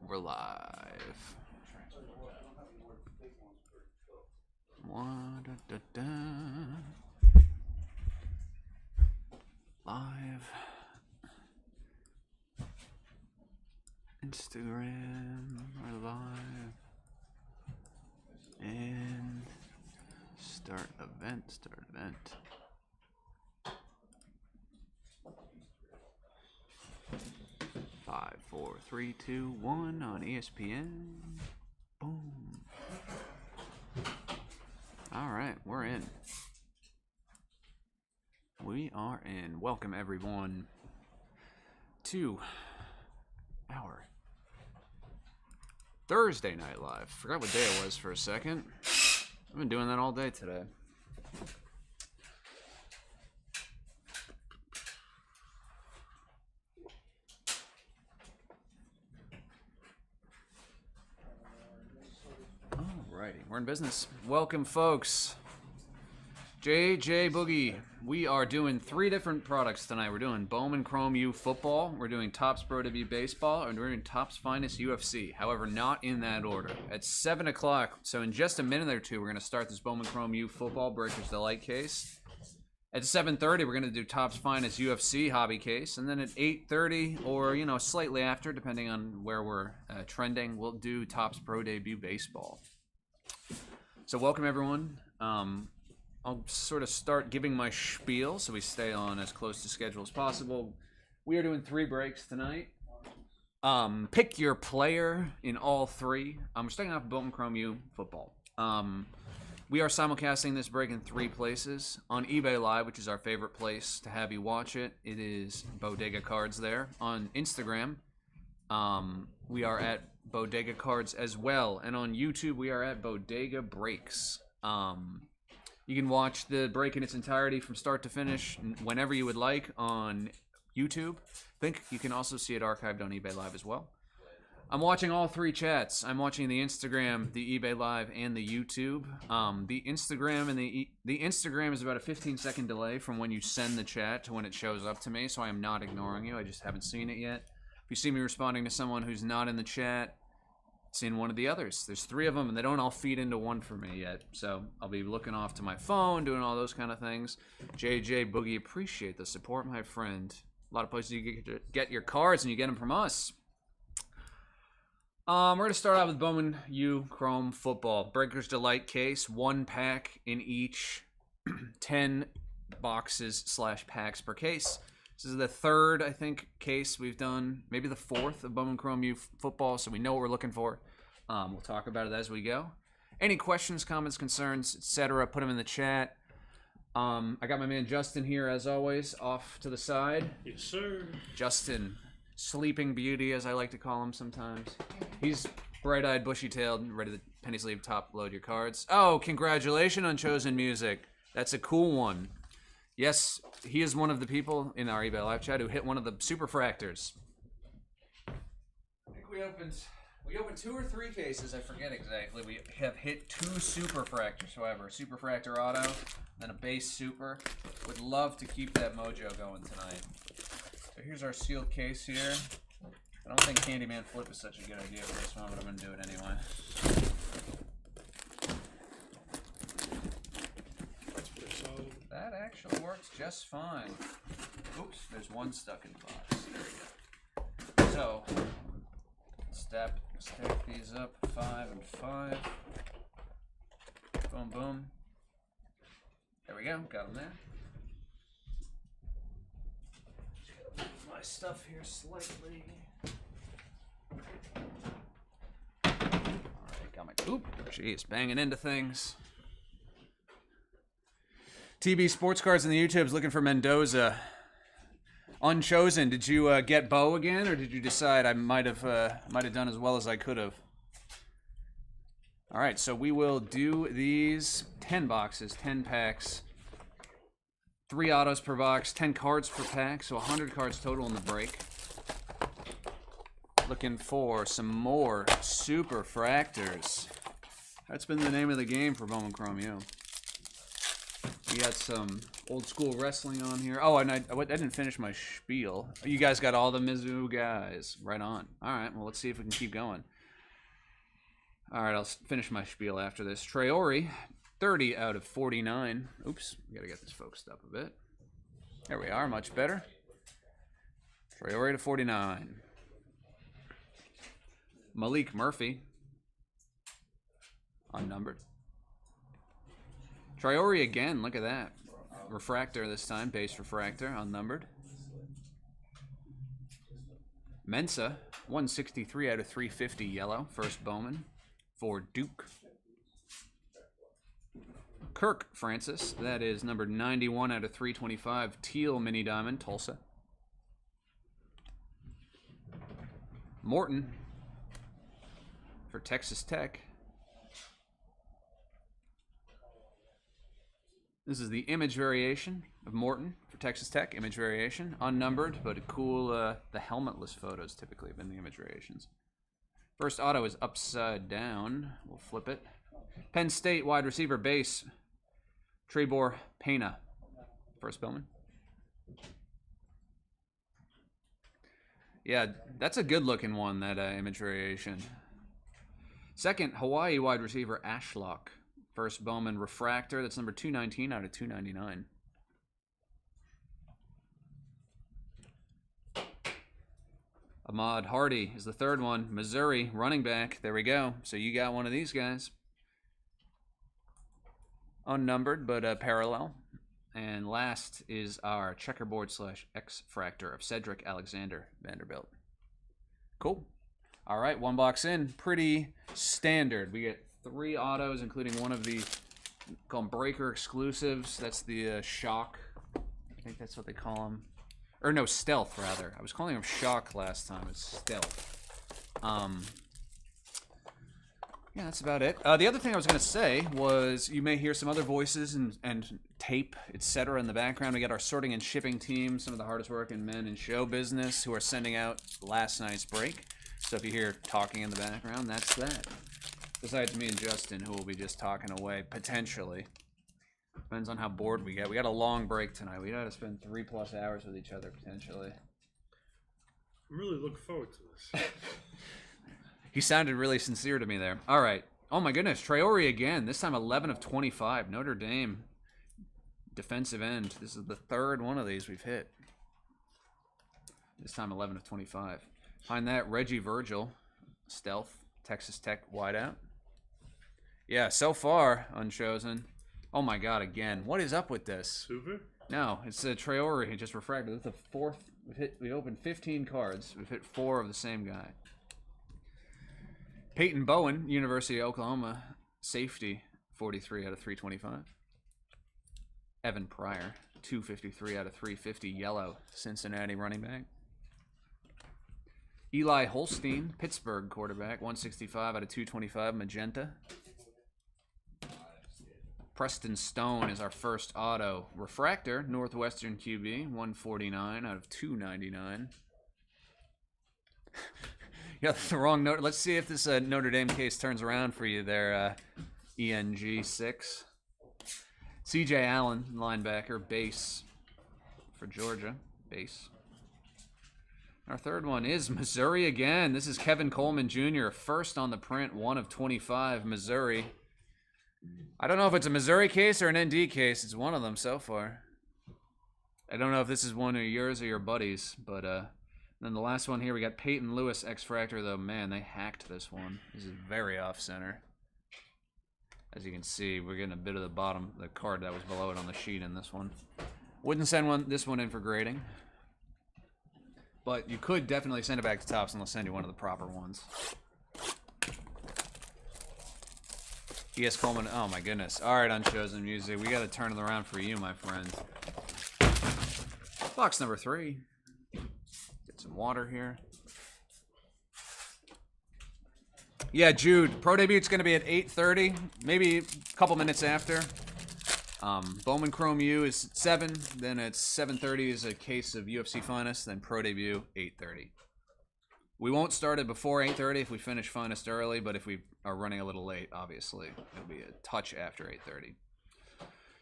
We're live. Live. Instagram. We're live. And start event. 5, 4, 3, 2, 1 on ESPN. Boom. All right, we're in. We are in. Welcome everyone to our Thursday Night Live. Forgot what day it was for a second. I've been doing that all day today. Alrighty, we're in business. Welcome, folks. JJ Boogie. We are doing 3 different products tonight. We're doing Bowman Chrome U football. We're doing Topps Pro W baseball. And we're doing Topps Finest UFC. However, not in that order. At 7 o'clock, so in just a minute or two, we're going to start this Bowman Chrome U football Breakers Delight case. At 7:30, we're going to do Topps Finest UFC hobby case. And then at 8:30, or, you know, slightly after, depending on where we're trending, we'll do Topps Pro Debut baseball. So welcome, everyone. I'll sort of start giving my spiel so we stay on as close to schedule as possible. We are doing 3 breaks tonight. Pick your player in all 3. We're starting off with Bowman Chrome U football. We are simulcasting this break in 3 places. On eBay Live, which is our favorite place to have you watch it. It is Bodega Cards there. On Instagram, we are at Bodega Cards as well. And on YouTube, we are at Bodega Breaks. You can watch the break in its entirety from start to finish whenever you would like on YouTube. I think you can also see it archived on eBay Live as well. I'm watching all 3 chats. I'm watching the Instagram, the eBay Live, and the YouTube. The Instagram and the Instagram is about a 15-second delay from when you send the chat to when it shows up to me, so I am not ignoring you. I just haven't seen it yet. If you see me responding to someone who's not in the chat, it's in one of the others. There's 3 of them, and they don't all feed into one for me yet. So I'll be looking off to my phone, doing all those kind of things. JJ Boogie, appreciate the support, my friend. A lot of places you get your cards, and you get them from us. We're going to start out with Bowman U Chrome Football. Breakers Delight case, 1 pack in each, 10 boxes/packs per case. This is the 3rd, I think, case we've done, maybe the 4th of Bowman Chrome U football, so we know what we're looking for. We'll talk about it as we go. Any questions, comments, concerns, etc., put them in the chat. I got my man Justin here, as always, off to the side. Yes, sir. Justin, Sleeping Beauty, as I like to call him sometimes. He's bright-eyed, bushy-tailed, ready to penny sleeve top load your cards. Oh, congratulations on Chosen Music. That's a cool one. Yes, he is one of the people in our eBay Live chat who hit one of the super fractors. I think we opened 2 or 3 cases, I forget exactly. We have hit 2 super fractors, however. Super fractor auto, then a base super. Would love to keep that mojo going tonight. So here's our sealed case here. I don't think Candyman Flip is such a good idea for this one, but I'm going to do it anyway. That actually works just fine. Oops, there's 1 stuck in the box. There we go. So, stack these up, 5 and 5. Boom, boom. There we go, got them there. Move my stuff here slightly. Alright, got my, oop, jeez, banging into things. TB Sports Cards in the YouTube's looking for Mendoza. Unchosen. Did you get Bo again, or did you decide I might have done as well as I could have? All right, so we will do these 10 boxes, 10 packs, 3 autos per box, 10 cards per pack, so 100 cards total in the break. Looking for some more super fractors. That's been the name of the game for Bowman Chrome U. We got some old school wrestling on here. Oh, and I didn't finish my spiel. You guys got all the Mizzou guys. Right on. All right, well, let's see if we can keep going. All right, I'll finish my spiel after this. Traore, 30 out of 49. Oops, we got to get this focused up a bit. There we are, much better. Traore to 49. Malik Murphy, unnumbered. Traore again, look at that. Refractor this time, base refractor, unnumbered. Mensa, 163 out of 350 yellow, first Bowman for Duke. Kirk Francis, that is numbered 91 out of 325, teal mini diamond, Tulsa. Morton for Texas Tech. This is the image variation of Morton for Texas Tech. Image variation, unnumbered, but a cool, the helmetless photos typically have been the image variations. First auto is upside down. We'll flip it. Penn State wide receiver base, Trebor Pena. First Bowman. Yeah, that's a good looking one, that image variation. Second, Hawaii wide receiver Ashlock. First Bowman refractor, that's number 219 out of 299. Ahmad Hardy is the third one. Missouri running back. There we go. So you got one of these guys. Unnumbered, but parallel. And last is our checkerboard / X-fractor of Cedric Alexander Vanderbilt. Cool. All right, one box in. Pretty standard. We get 3 autos, including one of the, call them breaker exclusives. That's the shock. I think that's what they call them. Or no, stealth, rather. I was calling them shock last time. It's stealth. Yeah, that's about it. The other thing I was going to say was you may hear some other voices and tape, etc. in the background. We got our sorting and shipping team, some of the hardest working men in show business who are sending out last night's break. So if you hear talking in the background, that's that. Besides me and Justin, who will be just talking away, potentially. Depends on how bored we get. We got a long break tonight. We got to spend 3+ hours with each other, potentially. I'm really looking forward to this. He sounded really sincere to me there. All right. Oh, my goodness. Traore again. This time 11 of 25. Notre Dame. Defensive end. This is the third one of these we've hit. This time 11 of 25. Behind that, Reggie Virgil. Stealth. Texas Tech wideout. Yeah, so far, unchosen. Oh, my God, again. What is up with this? Hoover? No, it's a Traore. He just refracted. This is the fourth. We opened 15 cards. We've hit 4 of the same guy. Peyton Bowen, University of Oklahoma, safety, 43 out of 325. Evan Pryor, 253 out of 350, yellow, Cincinnati running back. Eli Holstein, Pittsburgh quarterback, 165 out of 225, magenta. Preston Stone is our first auto. Refractor, Northwestern QB, 149 out of 299. You got the wrong note. Let's see if this Notre Dame case turns around for you there, ENG6. CJ Allen, linebacker, base for Georgia, base. Our third one is Missouri again. This is Kevin Coleman Jr., first on the print, 1 of 25, Missouri. I don't know if it's a Missouri case or an ND case. It's one of them so far. I don't know if this is one of yours or your buddies, but then the last one here, we got Peyton Lewis, X-Fractor, though. Man, they hacked this one. This is very off-center. As you can see, we're getting a bit of the bottom, the card that was below it on the sheet in this one. Wouldn't send this one in for grading. But you could definitely send it back to Topps and they'll send you one of the proper ones. E.S. Coleman, oh my goodness. All right, Unchosen Music, we got to turn it around for you, my friend. Box number 3. Get some water here. Yeah, Jude, pro debute's going to be at 8:30, maybe a couple minutes after. Bowman Chrome U is 7, then at 7:30 is a case of UFC Finest, then pro debut 8:30. We won't start it before 8:30 if we finish Finest early, but if we are running a little late, obviously, it'll be a touch after 8:30.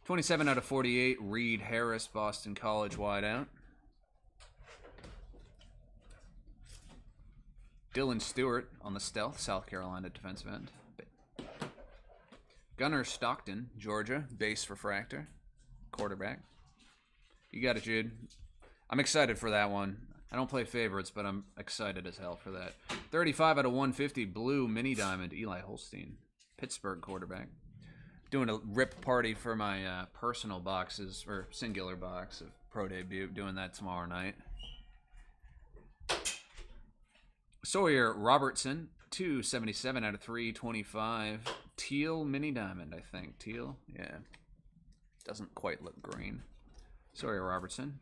27 out of 48, Reed Harris, Boston College wideout. Dylan Stewart on the stealth, South Carolina defensive end. Gunnar Stockton, Georgia, base refractor, quarterback. You got it, Jude. I'm excited for that one. I don't play favorites, but I'm excited as hell for that. 35 out of 150, blue mini diamond, Eli Holstein, Pittsburgh quarterback. Doing a rip party for my personal boxes, or singular box of Pro Debut. Doing that tomorrow night. Sawyer Robertson, 277 out of 325. Teal mini diamond, I think. Teal, yeah. Doesn't quite look green. Sawyer Robertson.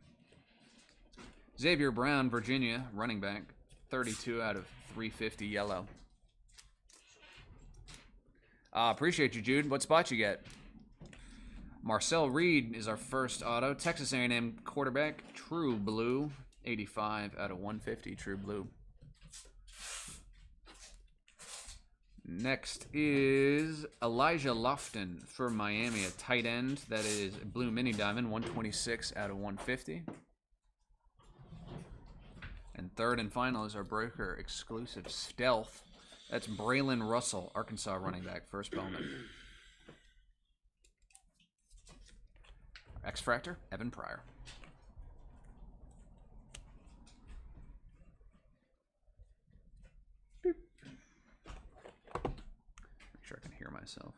Xavier Brown, Virginia, running back. 32 out of 350, yellow. Appreciate you, Jude. What spot you get? Marcel Reed is our first auto. Texas A&M quarterback, true blue. 85 out of 150, true blue. Next is Elijah Lofton for Miami, a tight end. That is blue mini diamond, 126 out of 150. And third and final is our breaker exclusive stealth. That's Braylon Russell, Arkansas running back, first Bowman. X-Fractor, Evan Pryor. Beep. Make sure I can hear myself.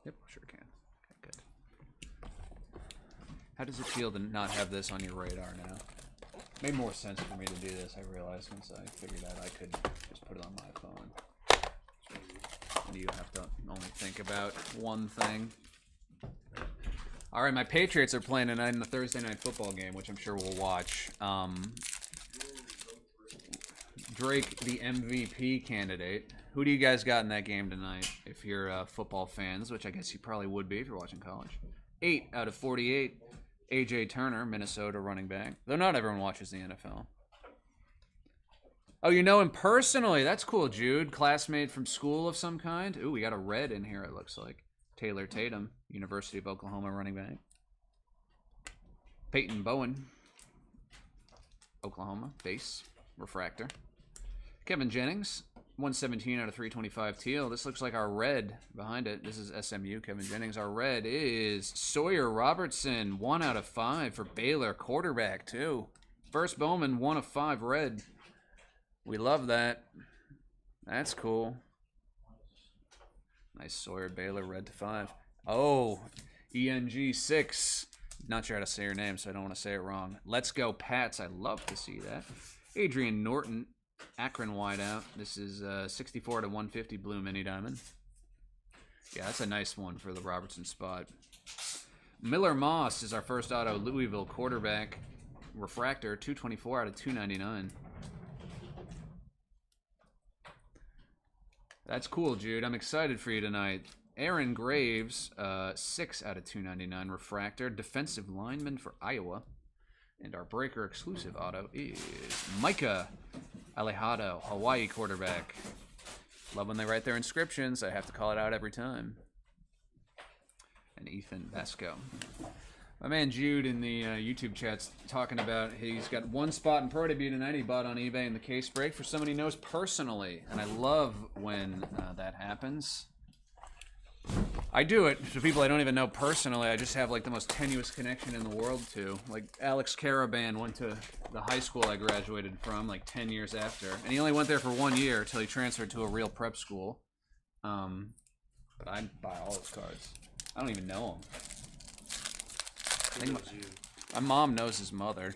Yep, sure can. Okay, good. How does it feel to not have this on your radar now? Made more sense for me to do this, I realized, once I figured out I could just put it on my phone. And you have to only think about one thing. All right, my Patriots are playing tonight in the Thursday night football game, which I'm sure we'll watch. Drake, the MVP candidate. Who do you guys got in that game tonight, if you're football fans, which I guess you probably would be if you're watching college? 8 out of 48. A.J. Turner, Minnesota running back. Though not everyone watches the NFL. Oh, you know him personally. That's cool, Jude. Classmate from school of some kind. Ooh, we got a red in here, it looks like. Taylor Tatum, University of Oklahoma running back. Peyton Bowen, Oklahoma, base, refractor. Kevin Jennings, 117 out of 325 teal. This looks like our red behind it. This is SMU, Kevin Jennings. Our red is Sawyer Robertson, 1 out of 5 for Baylor, quarterback too. First Bowman, 1 of 5 red. We love that. That's cool. Nice Sawyer, Baylor, red to 5. Oh, ENG6. Not sure how to say your name, so I don't want to say it wrong. Let's go, Pats. I love to see that. Adrian Norton, Akron wideout. This is 64 to 150 blue mini diamond. Yeah, that's a nice one for the Robertson spot. Miller Moss is our first auto, Louisville quarterback. Refractor, 224 out of 299. That's cool, Jude. I'm excited for you tonight. Aaron Graves, 6 out of 299. Refractor, defensive lineman for Iowa. And our breaker exclusive auto is Micah Alejado, Hawaii quarterback. Love when they write their inscriptions. I have to call it out every time. And Ethan Vesco. My man Jude in the YouTube chat's talking about he's got one spot in Pro Debut tonight he bought on eBay in the case break for someone he knows personally. And I love when that happens. I do it to people I don't even know personally. I just have like the most tenuous connection in the world to. Like Alex Caravan went to the high school I graduated from like 10 years after. And he only went there for 1 year until he transferred to a real prep school. But I buy all his cards. I don't even know him. My mom knows his mother.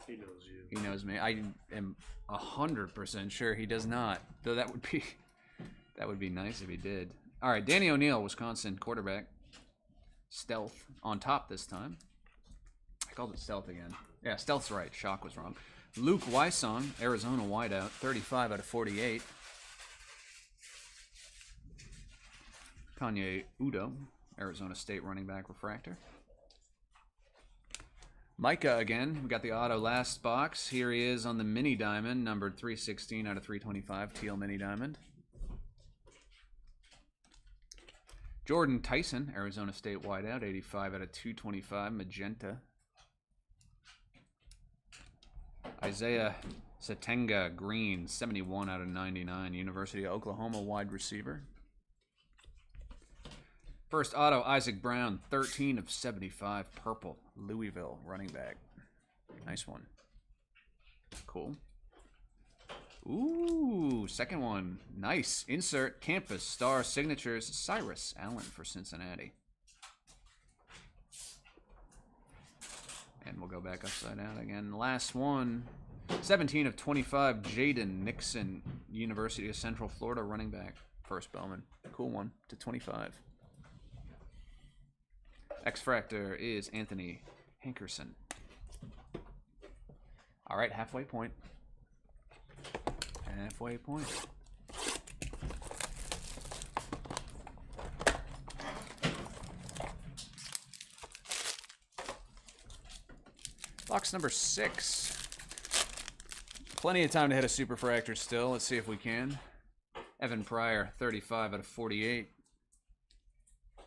He knows you. He knows me. I am 100% sure he does not. Though that would be nice if he did. All right, Danny O'Neill, Wisconsin quarterback. Stealth on top this time. I called it stealth again. Yeah, stealth's right. Shock was wrong. Luke Wysong, Arizona wideout, 35 out of 48. Kanye Udo, Arizona State running back refractor. Micah again. We got the auto last box. Here he is on the mini diamond, numbered 316 out of 325, teal mini diamond. Jordan Tyson, Arizona State wideout, 85 out of 225, magenta. Isaiah Satenga, green, 71 out of 99, University of Oklahoma wide receiver. First auto, Isaac Brown, 13 of 75, purple, Louisville running back. Nice one. Cool. Ooh, second one. Nice. Insert, campus, star, signatures, Cyrus Allen for Cincinnati. And we'll go back upside down again. Last one. 17 of 25, Jaden Nixon, University of Central Florida running back. First Bowman. Cool one to 25. X-Fractor is Anthony Hankerson. All right, halfway point. Halfway point. Box number 6. Plenty of time to hit a superfractor still. Let's see if we can. Evan Pryor, 35 out of 48.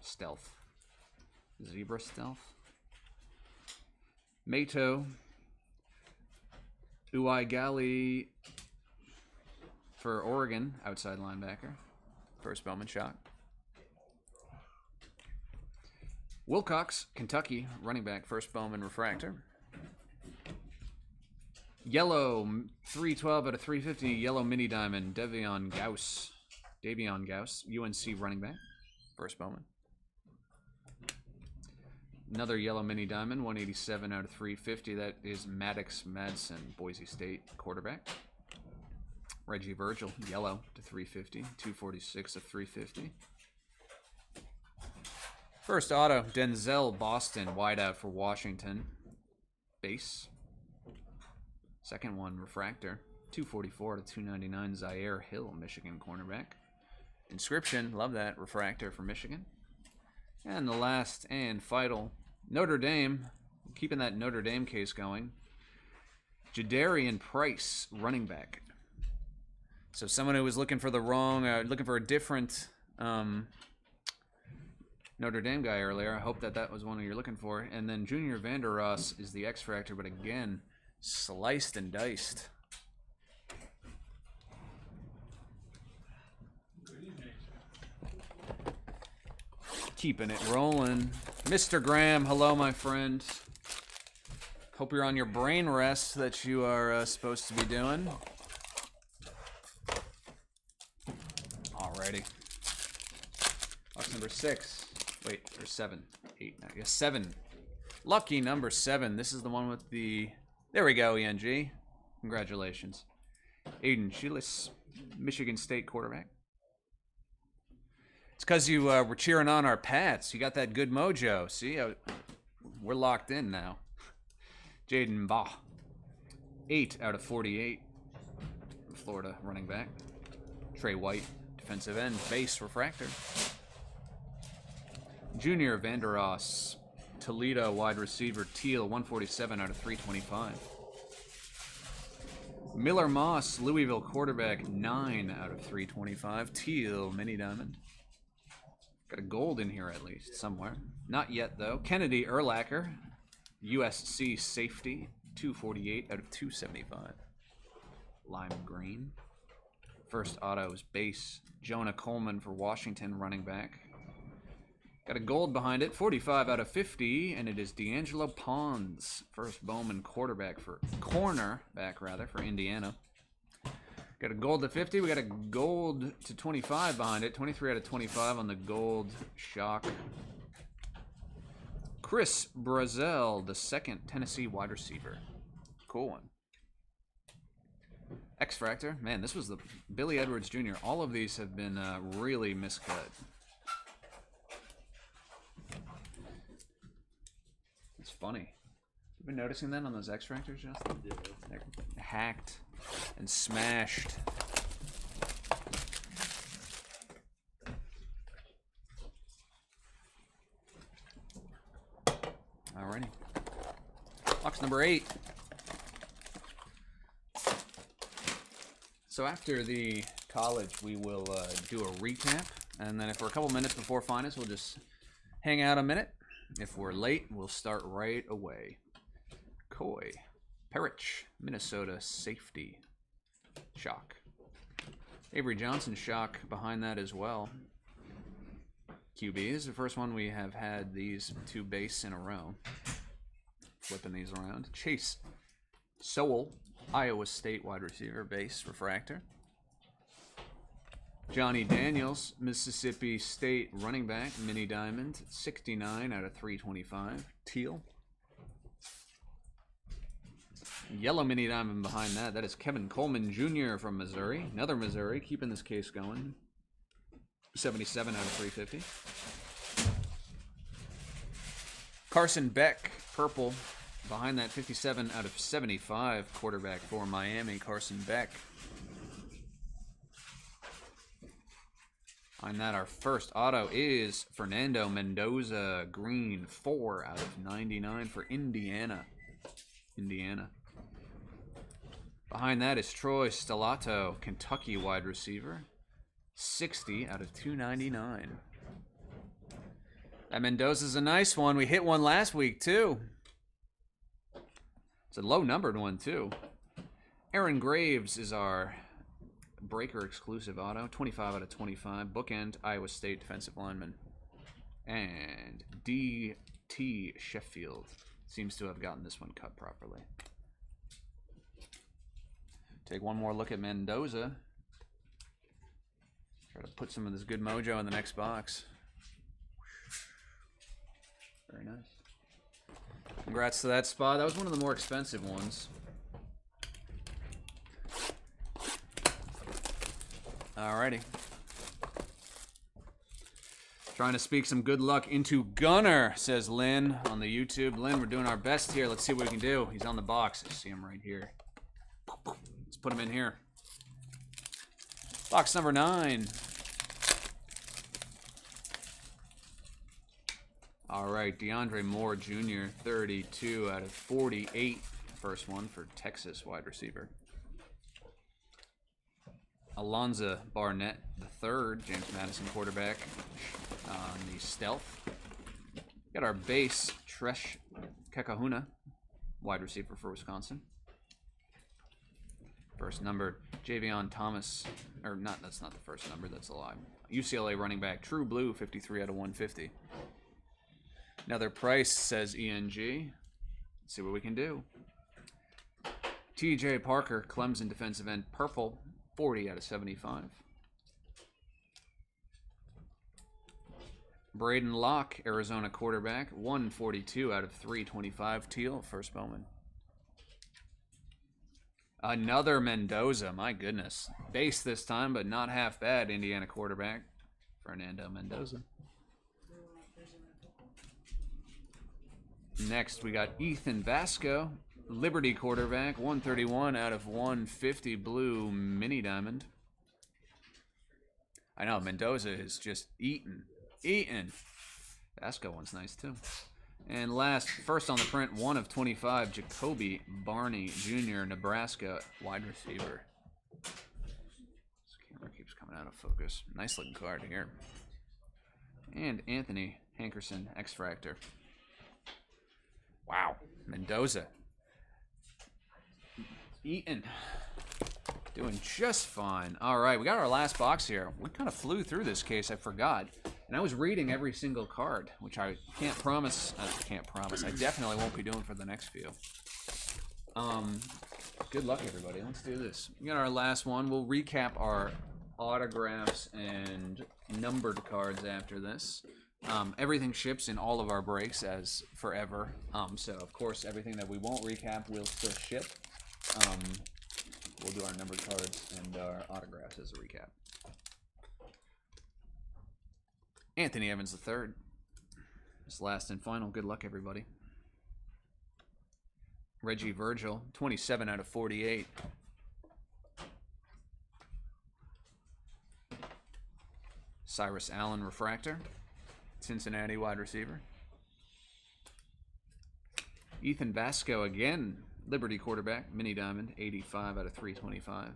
Stealth. Zebra Stealth. Mato. Uigali for Oregon, outside linebacker. First Bowman shot. Wilcox, Kentucky, running back. First Bowman refractor. Yellow, 312 out of 350. Yellow mini diamond, Davion Gauss, UNC running back. First Bowman. Another yellow mini diamond, 187 out of 350. That is Maddox Madsen, Boise State quarterback. Reggie Virgil, yellow to 350. 246 of 350. First auto, Denzel Boston, wideout for Washington. Base. Second one, refractor. 244 to 299, Zaire Hill, Michigan cornerback. Inscription, love that, refractor for Michigan. And the last and final, Notre Dame, keeping that Notre Dame case going. Jadarian Price, running back. So someone who was looking for the wrong, looking for a different Notre Dame guy earlier. I hope that was one you're looking for. And then Junior Vander Ross is the X-Fractor, but again, sliced and diced. Keeping it rolling. Mr. Graham, hello, my friend. Hope you're on your brain rest that you are supposed to be doing. Alrighty. Box number 6. Wait, or 7. 8, 9. Yeah, 7. Lucky number 7. This is the one with the... There we go, ENG. Congratulations. Aiden Sheelis, Michigan State quarterback. It's because you were cheering on our Pats. You got that good mojo. See, we're locked in now. Jaden Baugh, 8 out of 48. Florida running back. Trey White, defensive end, base refractor. Junior Vander Ross, Toledo wide receiver, teal, 147 out of 325. Miller Moss, Louisville quarterback, 9 out of 325. Teal, mini diamond. Got a gold in here at least, somewhere. Not yet, though. Kennedy Urlacher, USC safety, 248 out of 275. Lime green. First autos, base. Jonah Coleman for Washington, running back. Got a gold behind it, 45 out of 50, and it is D'Angelo Pons, first Bowman cornerback for Indiana. Got a gold to 50. We got a gold to 25 behind it. 23 out of 25 on the gold shock. Chris Brazel, the second Tennessee wide receiver. Cool one. X-Fractor. Man, this was the Billy Edwards Jr. All of these have been really miscut. It's funny. You been noticing that on those X-Fractors, Justin? Yeah. They're hacked and smashed. Alrighty. Box number 8. So after the college, we will do a recap. And then if we're a couple minutes before finals, we'll just hang out a minute. If we're late, we'll start right away. Coy. Perich, Minnesota safety. Shock. Avery Johnson shock behind that as well. QB. This is the first one we have had these two base in a row. Flipping these around. Chase Sowell, Iowa State wide receiver, base, refractor. Johnny Daniels, Mississippi State running back, mini diamond, 69 out of 325. Teal. Yellow mini diamond behind that. That is Kevin Coleman Jr. from Missouri. Another Missouri, keeping this case going. 77 out of 350. Carson Beck, purple. Behind that, 57 out of 75. Quarterback for Miami, Carson Beck. Behind that, our first auto is Fernando Mendoza, green, 4 out of 99 for Indiana. Behind that is Troy Stellato, Kentucky wide receiver. 60 out of 299. That Mendoza's a nice one. We hit one last week, too. It's a low-numbered one, too. Aaron Graves is our breaker exclusive auto. 25 out of 25. Bookend, Iowa State defensive lineman. And D.T. Sheffield seems to have gotten this one cut properly. Take one more look at Mendoza. Try to put some of this good mojo in the next box. Very nice. Congrats to that spot. That was one of the more expensive ones. Alrighty. Trying to speak some good luck into Gunner, says Lynn on the YouTube. Lynn, we're doing our best here. Let's see what we can do. He's on the box. I see him right here. Let's put him in here. Box number 9. All right, DeAndre Moore Jr., 32 out of 48. First one for Texas wide receiver. Alonzo Barnett, the third, James Madison quarterback on the stealth. Got our base, Tresh Kekahuna, wide receiver for Wisconsin. First number, Javion Thomas, or not, that's not the first number, that's a lie. UCLA running back, True Blue, 53 out of 150. Another price, says ENG. Let's see what we can do. TJ Parker, Clemson defensive end, purple, 40 out of 75. Braden Locke, Arizona quarterback, 142 out of 325. Teal, first Bowman. Another Mendoza, my goodness. Base this time, but not half bad. Indiana quarterback, Fernando Mendoza. Next, we got Ethan Vasco, Liberty quarterback, 131 out of 150, blue mini diamond. I know, Mendoza is just eating. Vasco one's nice, too. And last, first on the print, 1 of 25, Jacoby Barney Jr., Nebraska wide receiver. This camera keeps coming out of focus. Nice looking card here. And Anthony Hankerson, X-Fractor. Wow, Mendoza. Eaton. Doing just fine. All right, we got our last box here. We kind of flew through this case, I forgot. And I was reading every single card, which I can't promise. I definitely won't be doing for the next few. Good luck, everybody. Let's do this. We got our last one. We'll recap our autographs and numbered cards after this. Everything ships in all of our breaks as forever. So, of course, everything that we won't recap will still ship. We'll do our numbered cards and our autographs as a recap. Anthony Evans III. This last and final. Good luck, everybody. Reggie Virgil, 27 out of 48. Cyrus Allen, refractor. Cincinnati wide receiver. Ethan Vasco again, Liberty quarterback, mini diamond, 85 out of 325.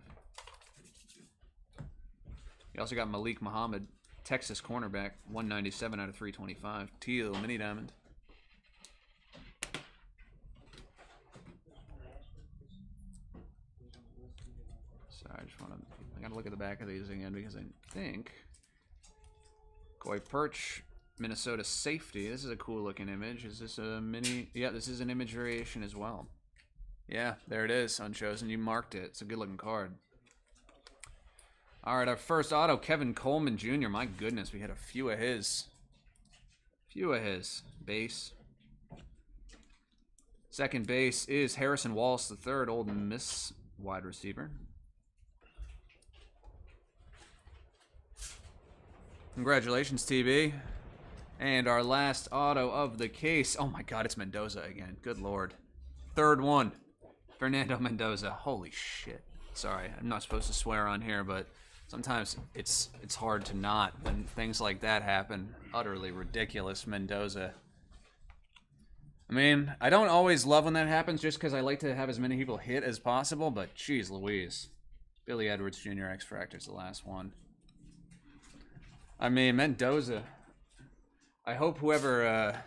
You also got Malik Muhammad, Texas cornerback, 197 out of 325. Teal, mini diamond. Sorry, I gotta look at the back of these again because I think Koi Perch, Minnesota safety. This is a cool looking image. Is this a mini? Yeah, this is an image variation as well. Yeah, there it is, Unchosen. You marked it. It's a good looking card. All right, our first auto, Kevin Coleman Jr. My goodness, we had a few of his. Base. Second base is Harrison Wallace III, Old Miss wide receiver. Congratulations, TB. And our last auto of the case. Oh my God, it's Mendoza again. Good Lord. Third one. Fernando Mendoza. Holy shit. Sorry, I'm not supposed to swear on here, but sometimes it's hard to not when things like that happen. Utterly ridiculous Mendoza. I mean, I don't always love when that happens just because I like to have as many people hit as possible, but geez Louise. Billy Edwards Jr. X Fractor's the last one. I mean, Mendoza. I hope whoever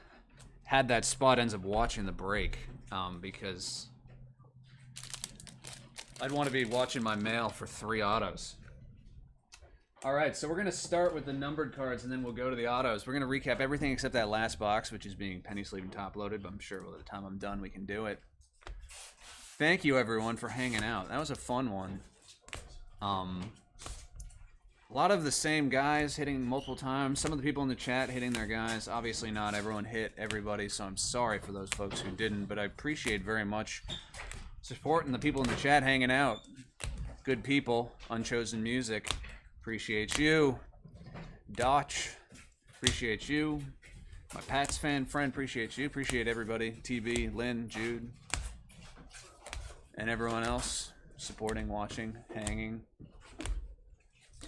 had that spot ends up watching the break, because I'd want to be watching my mail for 3 autos. All right, so we're going to start with the numbered cards, and then we'll go to the autos. We're going to recap everything except that last box, which is being penny sleeve and top loaded, but I'm sure by the time I'm done, we can do it. Thank you, everyone, for hanging out. That was a fun one. A lot of the same guys hitting multiple times. Some of the people in the chat hitting their guys. Obviously not everyone hit everybody, so I'm sorry for those folks who didn't, but I appreciate very much supporting the people in the chat hanging out. Good people. Unchosen Music. Appreciate you. Dotch. Appreciate you. My Pats fan friend. Appreciate you. Appreciate everybody. TB, Lynn, Jude, and everyone else supporting, watching, hanging.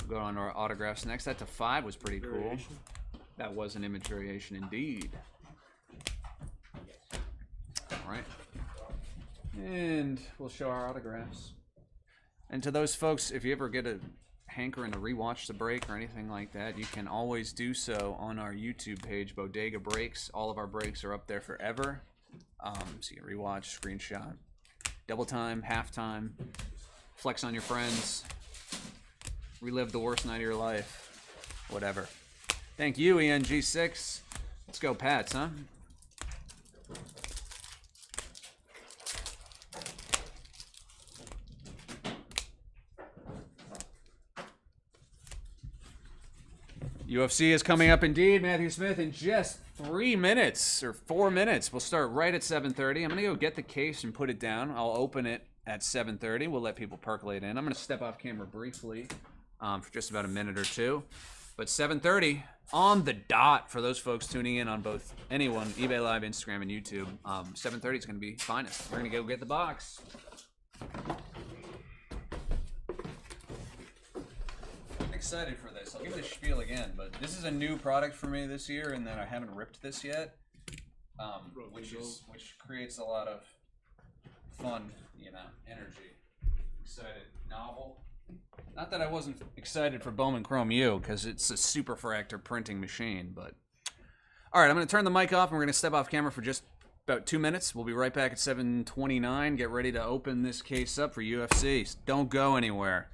We'll go on to our autographs next. That to 5 was pretty cool. That was an image variation indeed. All right. And we'll show our autographs. And to those folks, if you ever get a hankering to rewatch the break or anything like that, you can always do so on our YouTube page, Bodega Breaks. All of our breaks are up there forever. So you can rewatch, screenshot, double time, halftime, flex on your friends, relive the worst night of your life, whatever. Thank you, ENG6. Let's go Pats, huh? UFC is coming up indeed, Matthew Smith, in just 3 minutes or 4 minutes. We'll start right at 7:30. I'm going to go get the case and put it down. I'll open it at 7:30. We'll let people percolate in. I'm going to step off camera briefly for just about a minute or two. But 7:30 on the dot for those folks tuning in on both anyone, eBay Live, Instagram, and YouTube. 7:30 is going to be finest. We're going to go get the box. Excited for this. I'll give it a spiel again, but this is a new product for me this year, and that I haven't ripped this yet, which creates a lot of fun, energy. Excited, novel. Not that I wasn't excited for Bowman Chrome U, because it's a super fractor printing machine, but all right, I'm going to turn the mic off, and we're going to step off camera for just about 2 minutes. We'll be right back at 7:29. Get ready to open this case up for UFC. Don't go anywhere.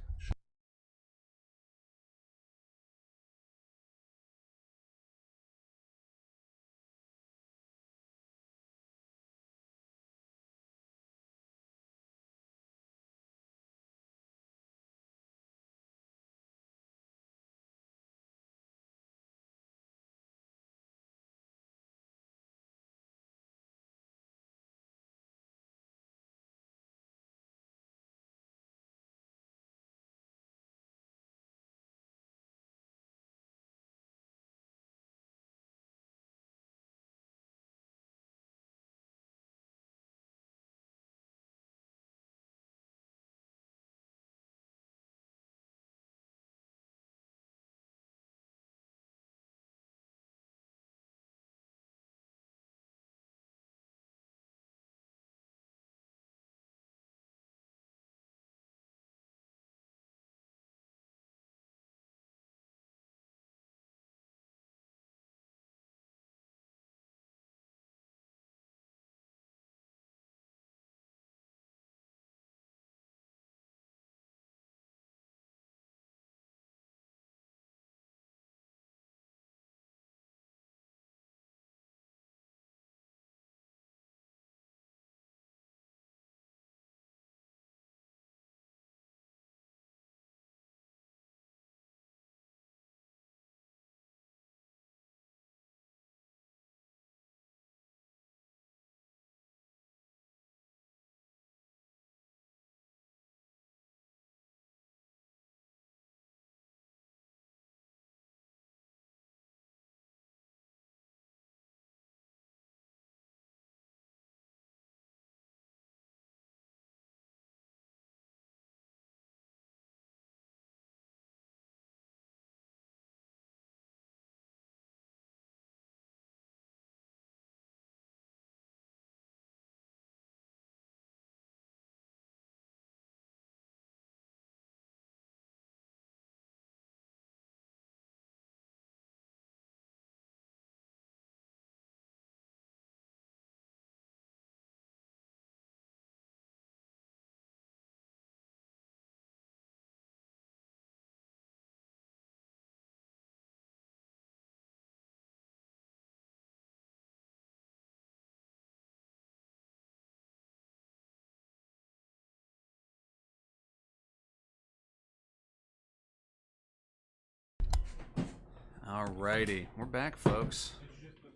Alrighty, we're back, folks.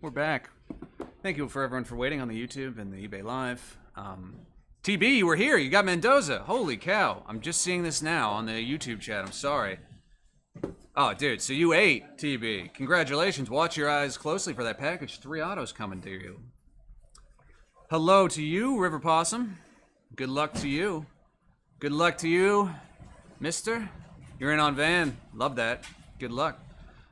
We're back. Thank you for everyone for waiting on the YouTube and the eBay Live. TB, you were here. You got Mendoza. Holy cow. I'm just seeing this now on the YouTube chat. I'm sorry. Oh, dude, so you ate, TB. Congratulations. Watch your eyes closely for that package. 3 autos coming to you. Hello to you, River Possum. Good luck to you. Good luck to you, mister. You're in on Van. Love that. Good luck.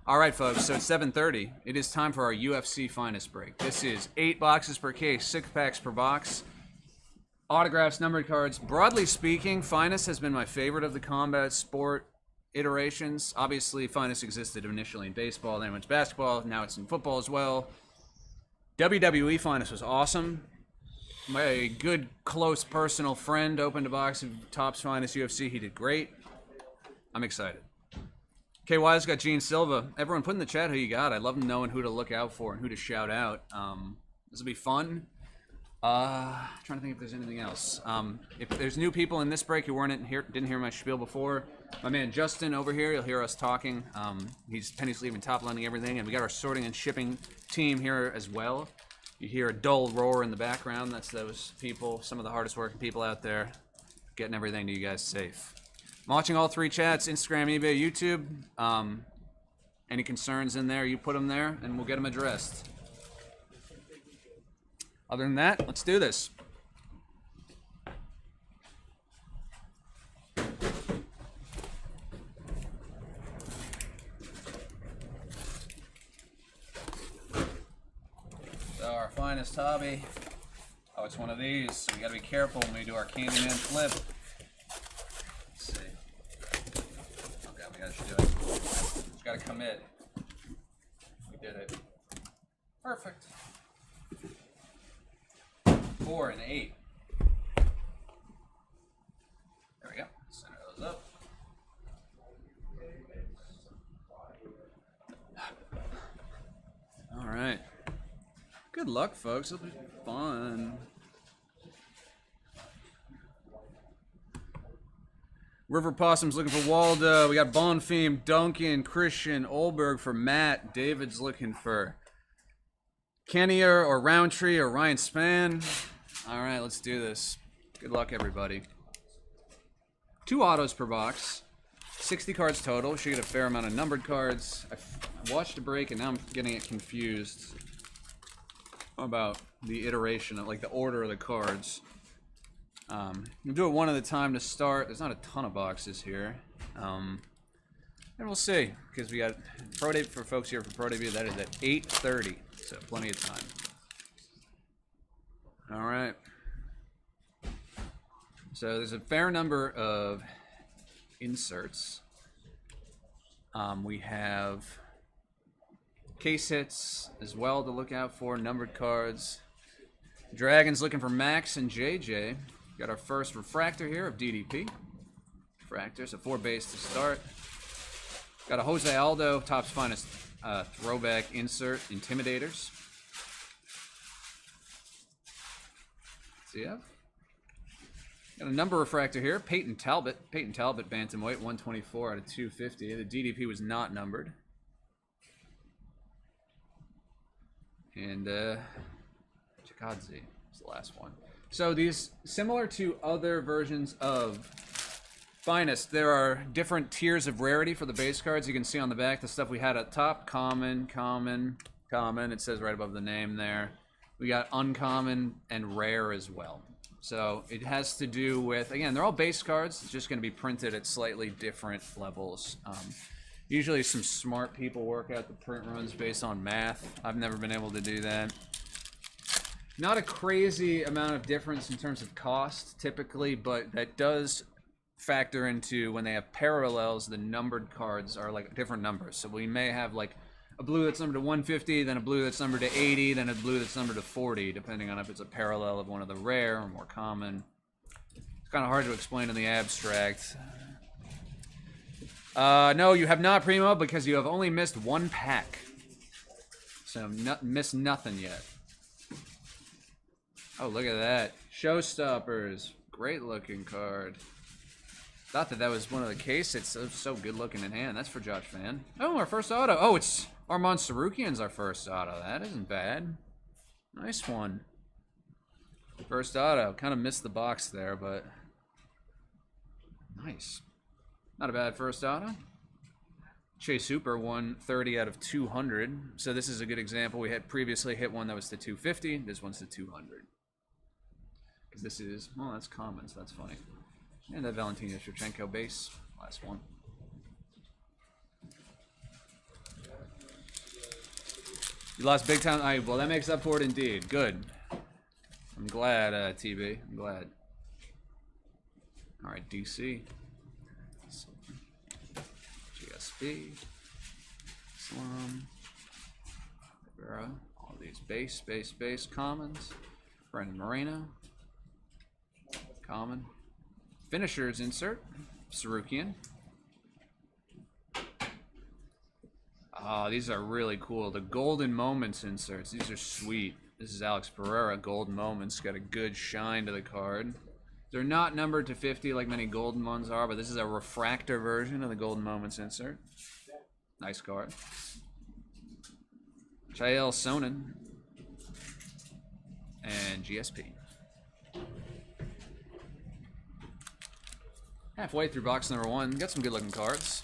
All right, folks, so it's 7:30. It is time for our UFC Finest break. This is 8 boxes per case, 6 packs per box. Autographs, numbered cards. Broadly speaking, Finest has been my favorite of the combat sport iterations. Obviously, Finest existed initially in baseball, then it went to basketball, now it's in football as well. WWE Finest was awesome. My good, close, personal friend opened a box of Topps Finest UFC. He did great. I'm excited. KY's got Gene Silva. Everyone put in the chat who you got. I love knowing who to look out for and who to shout out. This will be fun. Trying to think if there's anything else. If there's new people in this break who didn't hear my spiel before, my man Justin over here, you'll hear us talking. He's penny sleeving, top lining everything, and we got our sorting and shipping team here as well. You hear a dull roar in the background. That's those people, some of the hardest working people out there, getting everything to you guys safe. I'm watching all 3 chats, Instagram, eBay, YouTube. Any concerns in there, you put them there, and we'll get them addressed. Other than that, let's do this. So our finest hobby. Oh, it's one of these, so we gotta be careful when we do our Candyman flip. Just gotta commit. We did it. Perfect. 4 and 8. There we go. Center those up. All right. Good luck, folks. It'll be fun. River Possum's looking for Waldo. We got Bonfim, Duncan, Christian, Olberg for Matt. David's looking for Kennier or Roundtree or Ryan Spann. All right, let's do this. Good luck, everybody. 2 autos per box. 60 cards total. Should get a fair amount of numbered cards. I watched a break and now I'm getting it confused about the iteration of, like, the order of the cards. We'll do it one at a time to start. There's not a ton of boxes here. And we'll see, because we got Pro Day for folks here for Pro Debut. That is at 8:30, so plenty of time. All right. So there's a fair number of inserts. We have case hits as well to look out for, numbered cards. Dragon's looking for Max and JJ. Got our first refractor here of DDP. Refractor, so 4 base to start. Got a Jose Aldo, Topps Finest throwback insert, Intimidators. CF. Got a number refractor here, Peyton Talbot. Peyton Talbot, bantamweight, 124 out of 250. The DDP was not numbered. And Chikadze is the last one. So these, similar to other versions of Finest, there are different tiers of rarity for the base cards. You can see on the back the stuff we had at top. Common, common, common. It says right above the name there. We got uncommon and rare as well. So it has to do with, again, they're all base cards. It's just going to be printed at slightly different levels. Usually some smart people work out the print runs based on math. I've never been able to do that. Not a crazy amount of difference in terms of cost, typically, but that does factor into when they have parallels, the numbered cards are like different numbers. So we may have like a blue that's numbered to 150, then a blue that's numbered to 80, then a blue that's numbered to 40, depending on if it's a parallel of one of the rare or more common. It's kind of hard to explain in the abstract. No, you have not, Primo, because you have only missed 1 pack. So missed nothing yet. Oh, look at that. Showstoppers. Great looking card. Thought that was one of the case. It's so good looking in hand. That's for Josh Fan. Oh, our first auto. Oh, it's Armand Sarukian's our first auto. That isn't bad. Nice one. First auto. Kind of missed the box there, but nice. Not a bad first auto. Chase Hooper, 130 out of 200. So this is a good example. We had previously hit one that was to 250. This one's to 200. Because this is, well, that's common, so that's funny. And that Valentina Shevchenko base, last one. You lost big time. Well, that makes up for it indeed. Good. I'm glad, TB. I'm glad. All right, DC. GSB. Slum. Rivera. All these base commons. Brandon Moreno. Common. Finishers insert. Sarukian. Oh, these are really cool. The Golden Moments inserts. These are sweet. This is Alex Pereira. Golden Moments. Got a good shine to the card. They're not numbered to 50 like many Golden ones are, but this is a refractor version of the Golden Moments insert. Nice card. Chael Sonnen. And GSP. Halfway through box number 1. Got some good looking cards.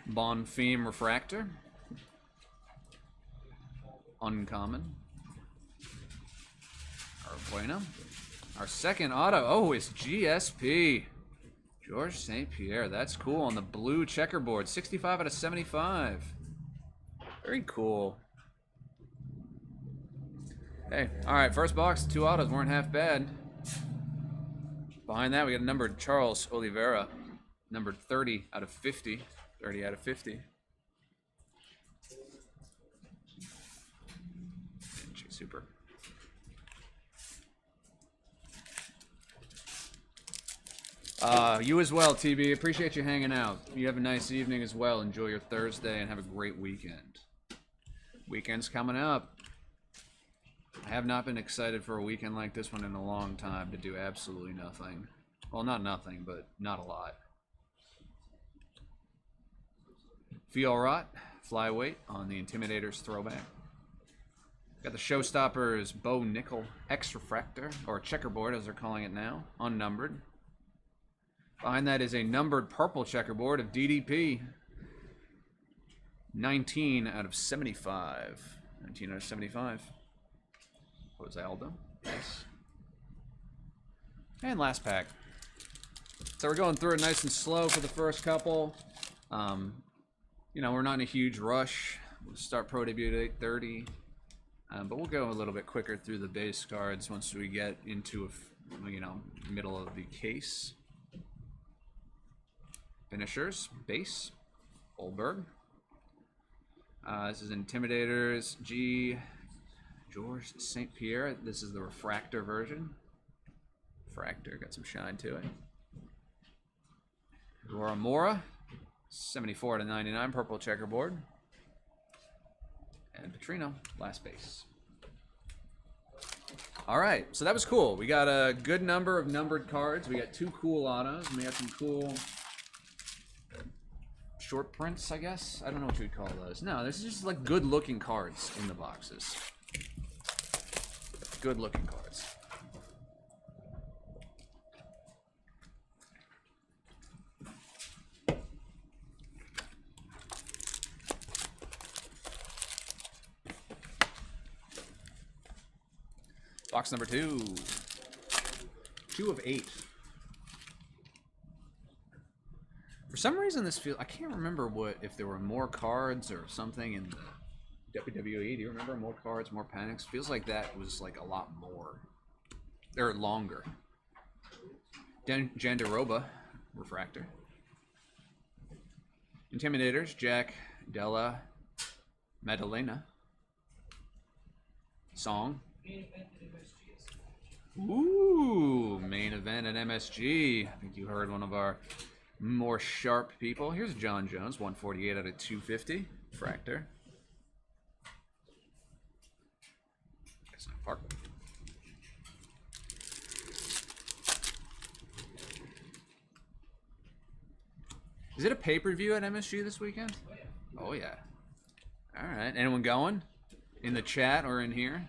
Bonfim Refractor. Uncommon. Bueno. Our second auto. Oh, it's GSP. George St. Pierre. That's cool on the blue checkerboard. 65 out of 75. Very cool. Hey, all right, first box. 2 autos weren't half bad. Behind that, we got a numbered Charles Oliveira. Numbered 30 out of 50. 30 out of 50. Super. You as well, TB. Appreciate you hanging out. You have a nice evening as well. Enjoy your Thursday and have a great weekend. Weekend's coming up. I have not been excited for a weekend like this one in a long time to do absolutely nothing. Well, not nothing, but not a lot. Fiorot, flyweight on the Intimidators throwback. Got the Showstoppers Bo Nickel X Refractor, or checkerboard as they're calling it now, unnumbered. Behind that is a numbered purple checkerboard of DDP. 19 out of 75. 19 out of 75. Jose Aldo. Nice. And last pack. So we're going through it nice and slow for the first couple. You know, we're not in a huge rush. We'll start Pro Debut at 8:30. But we'll go a little bit quicker through the base cards once we get into, middle of the case. Finishers, base, Olberg. This is Intimidators, George St. Pierre. This is the refractor version. Refractor, got some shine to it. Goramora, 74 to 99, purple checkerboard. And Petrino, last base. All right, so that was cool. We got a good number of numbered cards. We got 2 cool autos, and we got some cool short prints, I guess. I don't know what you would call those. No, this is just like good-looking cards in the boxes. Good-looking cards. Box number 2. 2 of 8. For some reason, this feels... I can't remember if there were more cards or something in the WWE. Do you remember more cards, more panics? Feels like that was like a lot more. Or longer. Jandaroba, refractor. Intimidators, Jack Della Maddalena. Song. Ooh, main event at MSG. I think you heard one of our more sharp people. Here's John Jones, 148 out of 250. Fractor. Guess I'm parked. Is it a pay-per-view at MSG this weekend? Oh yeah. All right. Anyone going? In the chat or in here?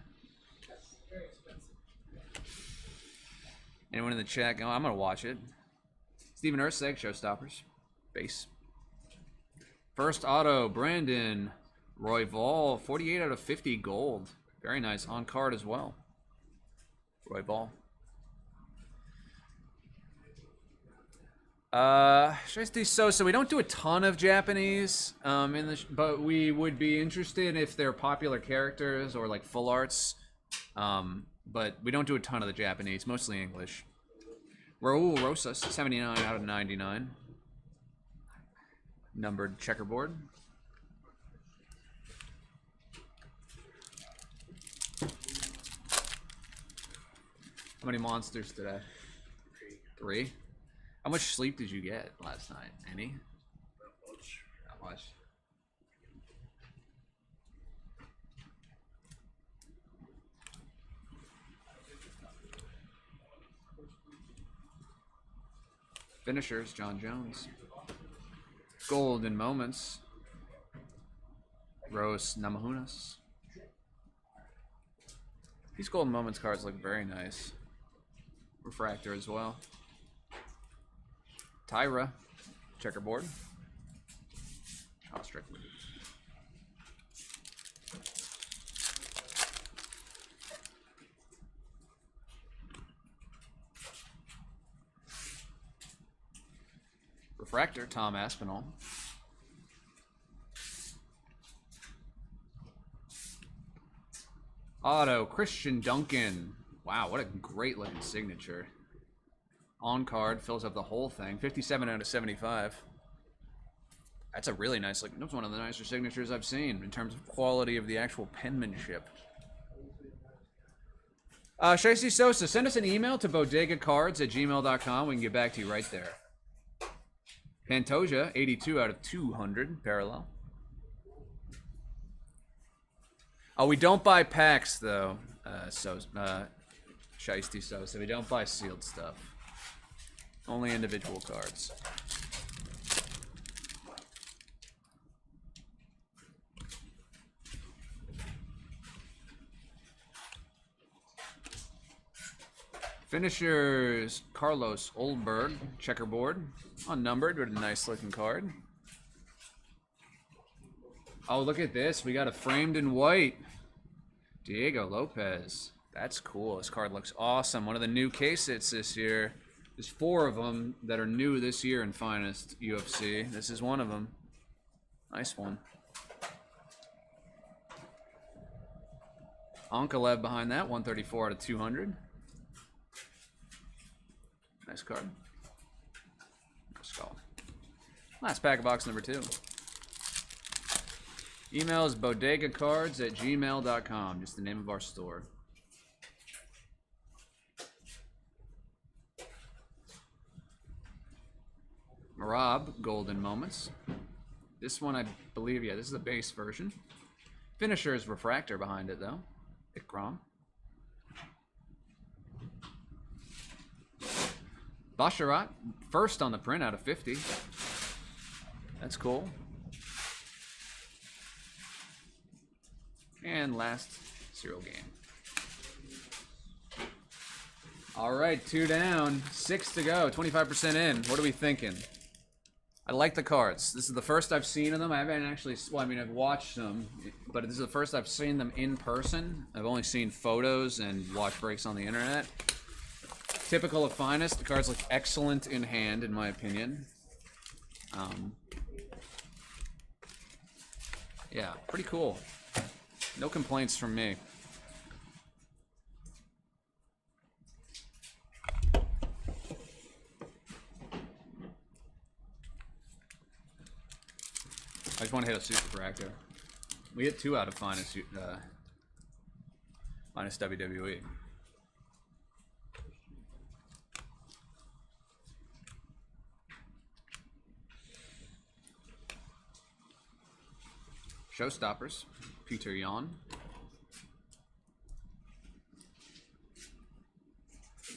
Anyone in the chat going? I'm gonna watch it. Stephen Erseg, Showstoppers. Base. First auto, Brandon Royval, 48 out of 50 gold. Very nice. On card as well. Royval. Shiesty Sosa, we don't do a ton of Japanese, but we would be interested if they're popular characters or like full arts. But we don't do a ton of the Japanese, mostly English. Raul Rosas, 79 out of 99. Numbered checkerboard. How many monsters today? 3. How much sleep did you get last night? Any? Not much. Not much. Finishers, John Jones. Golden Moments. Rose Namajunas. These Golden Moments cards look very nice. Refractor as well. Tyra, checkerboard. Oh, Strickland. Refractor, Tom Aspinall. Auto, Christian Duncan. Wow, what a great looking signature. On card, fills up the whole thing. 57 out of 75. That's a really nice, like, that's one of the nicer signatures I've seen in terms of quality of the actual penmanship. Shiesty Sosa, send us an email to bodegacards@gmail.com. We can get back to you right there. Pantoja, 82 out of 200, parallel. Oh, we don't buy packs, though, Shiesty Sosa. We don't buy sealed stuff. Only individual cards. Finishers, Carlos Oldberg, checkerboard. Unnumbered, but a nice looking card. Oh, look at this. We got a framed in white. Diego Lopez. That's cool. This card looks awesome. One of the new case hits this year. There's 4 of them that are new this year in Finest UFC. This is one of them. Nice one. Ankalev behind that, 134 out of 200. Nice card. Skull. Last pack of box number 2. Email is bodegacards@gmail.com. Just the name of our store. Marab, Golden Moments. This one, I believe, yeah, this is the base version. Finisher's Refractor behind it, though. Ikram. Basharat, first on the print out of 50. That's cool. And last, serial game. All right, 2 down, 6 to go, 25% in. What are we thinking? I like the cards. This is the first I've seen of them. I haven't actually, well, I mean, I've watched them, but this is the first I've seen them in person. I've only seen photos and watched breaks on the internet. Typical of Finest. The cards look excellent in hand, in my opinion. Yeah, pretty cool. No complaints from me. I just want to hit a super fractor. We hit 2 out of Finest, minus WWE. Showstoppers, Peter Yan.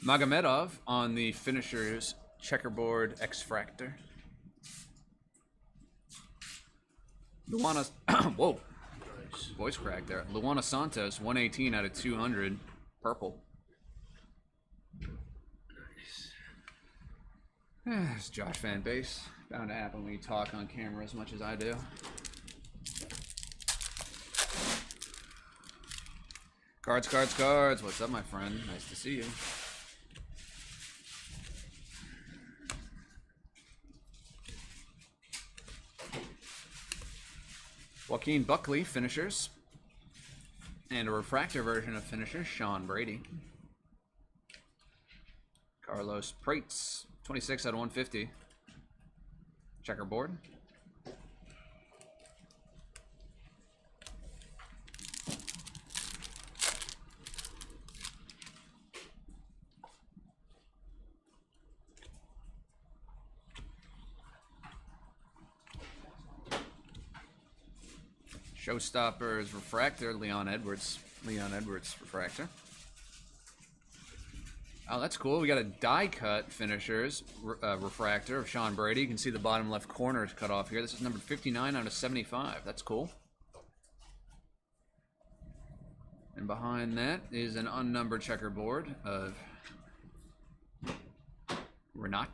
Magomedov on the finishers checkerboard X-Fractor. Luana, whoa, Nice. voice crack there. Luana Santos, 118 out of 200, purple. It's Josh fan base. Bound to happen when you talk on camera as much as I do. Cards, cards, cards. What's up, my friend? Nice to see you. Joaquin Buckley, finishers. And a refractor version of finishers, Sean Brady. Carlos Prates, 26 out of 150. Checkerboard. Showstoppers refractor, Leon Edwards. Leon Edwards refractor. Oh, that's cool. We got a die cut finishers refractor of Sean Brady. You can see the bottom left corner is cut off here. This is number 59 out of 75. That's cool. And behind that is an unnumbered checkerboard of Renat.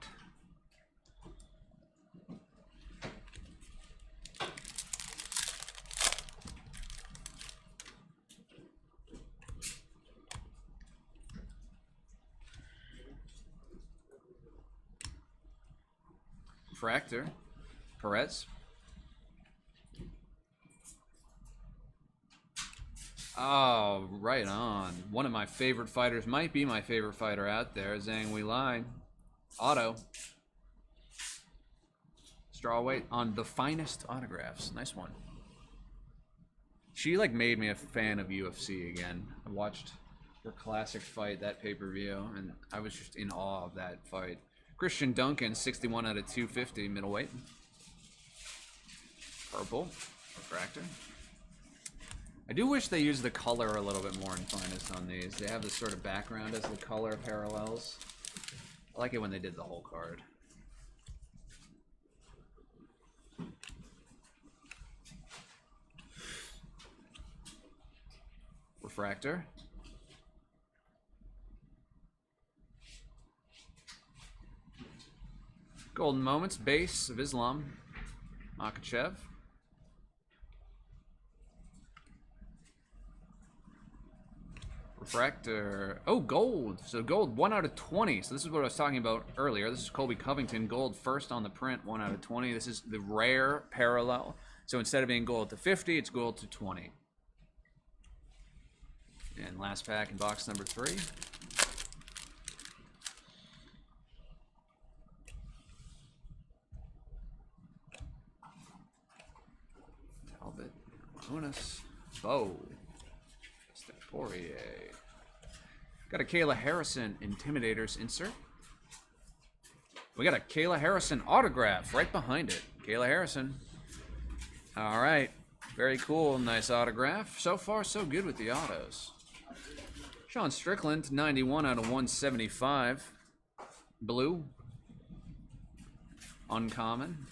Refractor, Perez. Oh, right on. One of my favorite fighters, might be my favorite fighter out there, Zhang Weili. Auto. Straw weight on the finest autographs. Nice one. She like made me a fan of UFC again. I watched her classic fight, that pay-per-view, and I was just in awe of that fight. Christian Duncan, 61 out of 250, middleweight. Purple, refractor. I do wish they used the color a little bit more in finest on these. They have this sort of background as the color parallels. I like it when they did the whole card. Refractor. Golden Moments, base of Islam, Makhachev. Refractor, oh, gold. So gold, 1 out of 20. So this is what I was talking about earlier. This is Colby Covington, gold first on the print, 1 out of 20. This is the rare parallel. So instead of being gold to 50, it's gold to 20. And last pack in box number 3. Talbot, Unis, Bo, Poirier. Got a Kayla Harrison Intimidators insert. We got a Kayla Harrison autograph right behind it. Kayla Harrison. All right. Very cool. Nice autograph. So far, so good with the autos. Sean Strickland, 91 out of 175. Blue. Uncommon.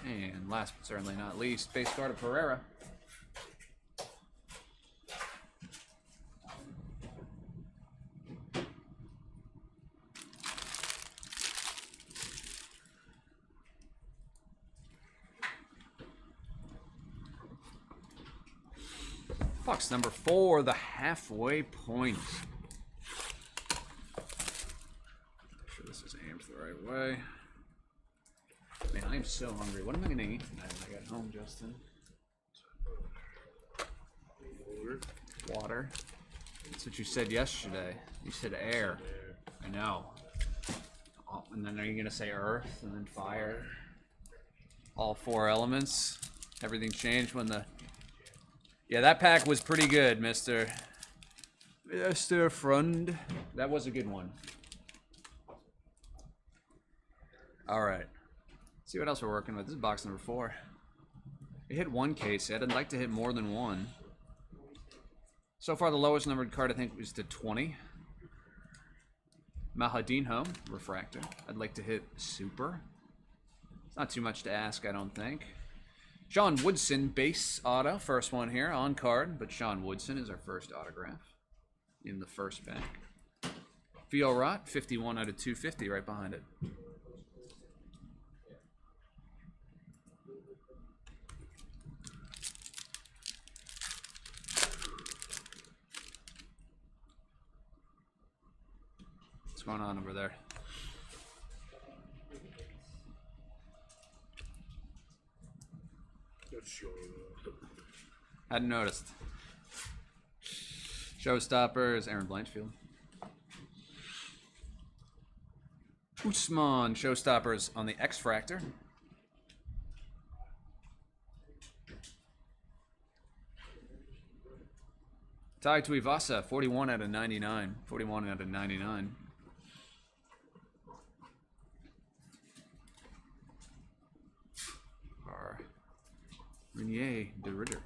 And last but certainly not least, base card of Pereira. Box number 4, the halfway point. Make sure this is aimed the right way. Man, I am so hungry. What am I going to eat tonight when I get home, Justin? Water. That's what you said yesterday. You said air. I know. Oh, and then are you going to say earth and then fire? All 4 elements. Everything changed when the... Yeah, that pack was pretty good, Mr. Friend. That was a good one. All right. Let's see what else we're working with. This is box number 4. It hit one case hit. I'd like to hit more than one. So far, the lowest numbered card I think was to 20. Mahadinho, refractor. I'd like to hit super. It's not too much to ask, I don't think. Sean Woodson, base auto. First one here on card, but Sean Woodson is our first autograph in the first pack. Fiorot, 51 out of 250 right behind it. What's going on over there? That's your. Hadn't noticed. Showstoppers, Aaron Blanchfield. Usman, Showstoppers on the X-Fractor. Tai Tuivasa, 41 out of 99. 41 out of 99. Renier de Ritter.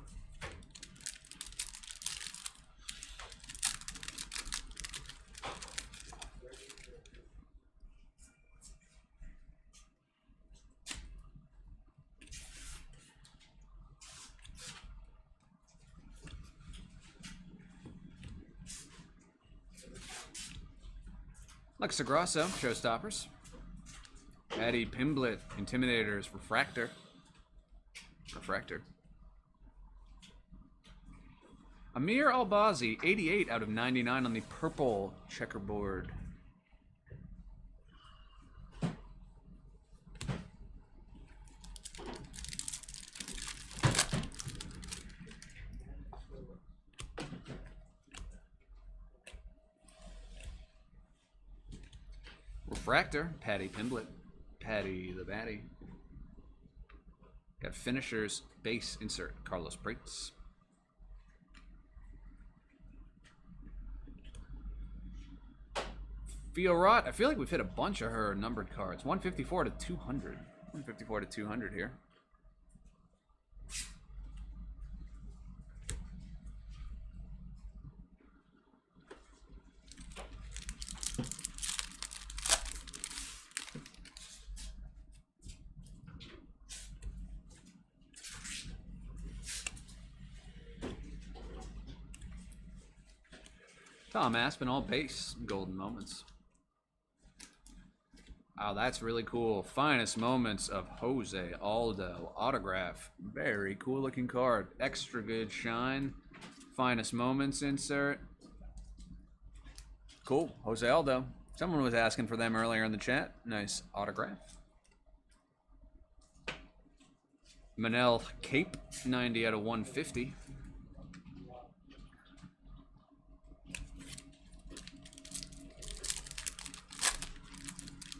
Alexa Grasso, Showstoppers. Patty Pimblett, Intimidators, Refractor. Amir Albazi, 88 out of 99 on the purple checkerboard. Refractor, Patty Pimblett. Patty the Batty. Got finishers, base insert, Carlos Breitz. Fiorot, I feel like we've hit a bunch of her numbered cards. 154 to 200. 154 to 200 here. Tom Aspinall, base, Golden Moments. Wow, that's really cool. Finest Moments of Jose Aldo, autograph. Very cool looking card. Extra good shine. Finest Moments insert. Cool, Jose Aldo. Someone was asking for them earlier in the chat. Nice autograph. Manel Cape, 90 out of 150.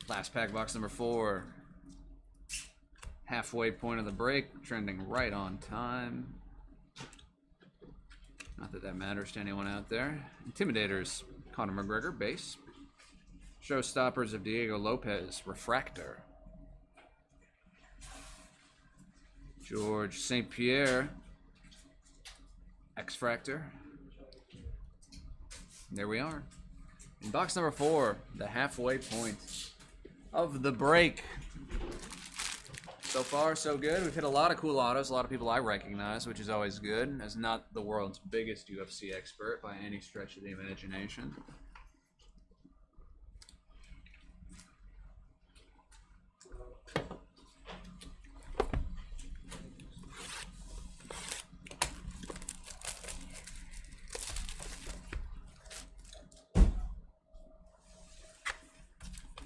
Last pack, box number 4. Halfway point of the break, trending right on time. Not that that matters to anyone out there. Intimidators, Conor McGregor, base. Showstoppers of Diego Lopez, refractor. George St. Pierre, X-Fractor. There we are. In box number 4, the halfway point of the break. So far, so good. We've hit a lot of cool autos, a lot of people I recognize, which is always good, as not the world's biggest UFC expert by any stretch of the imagination.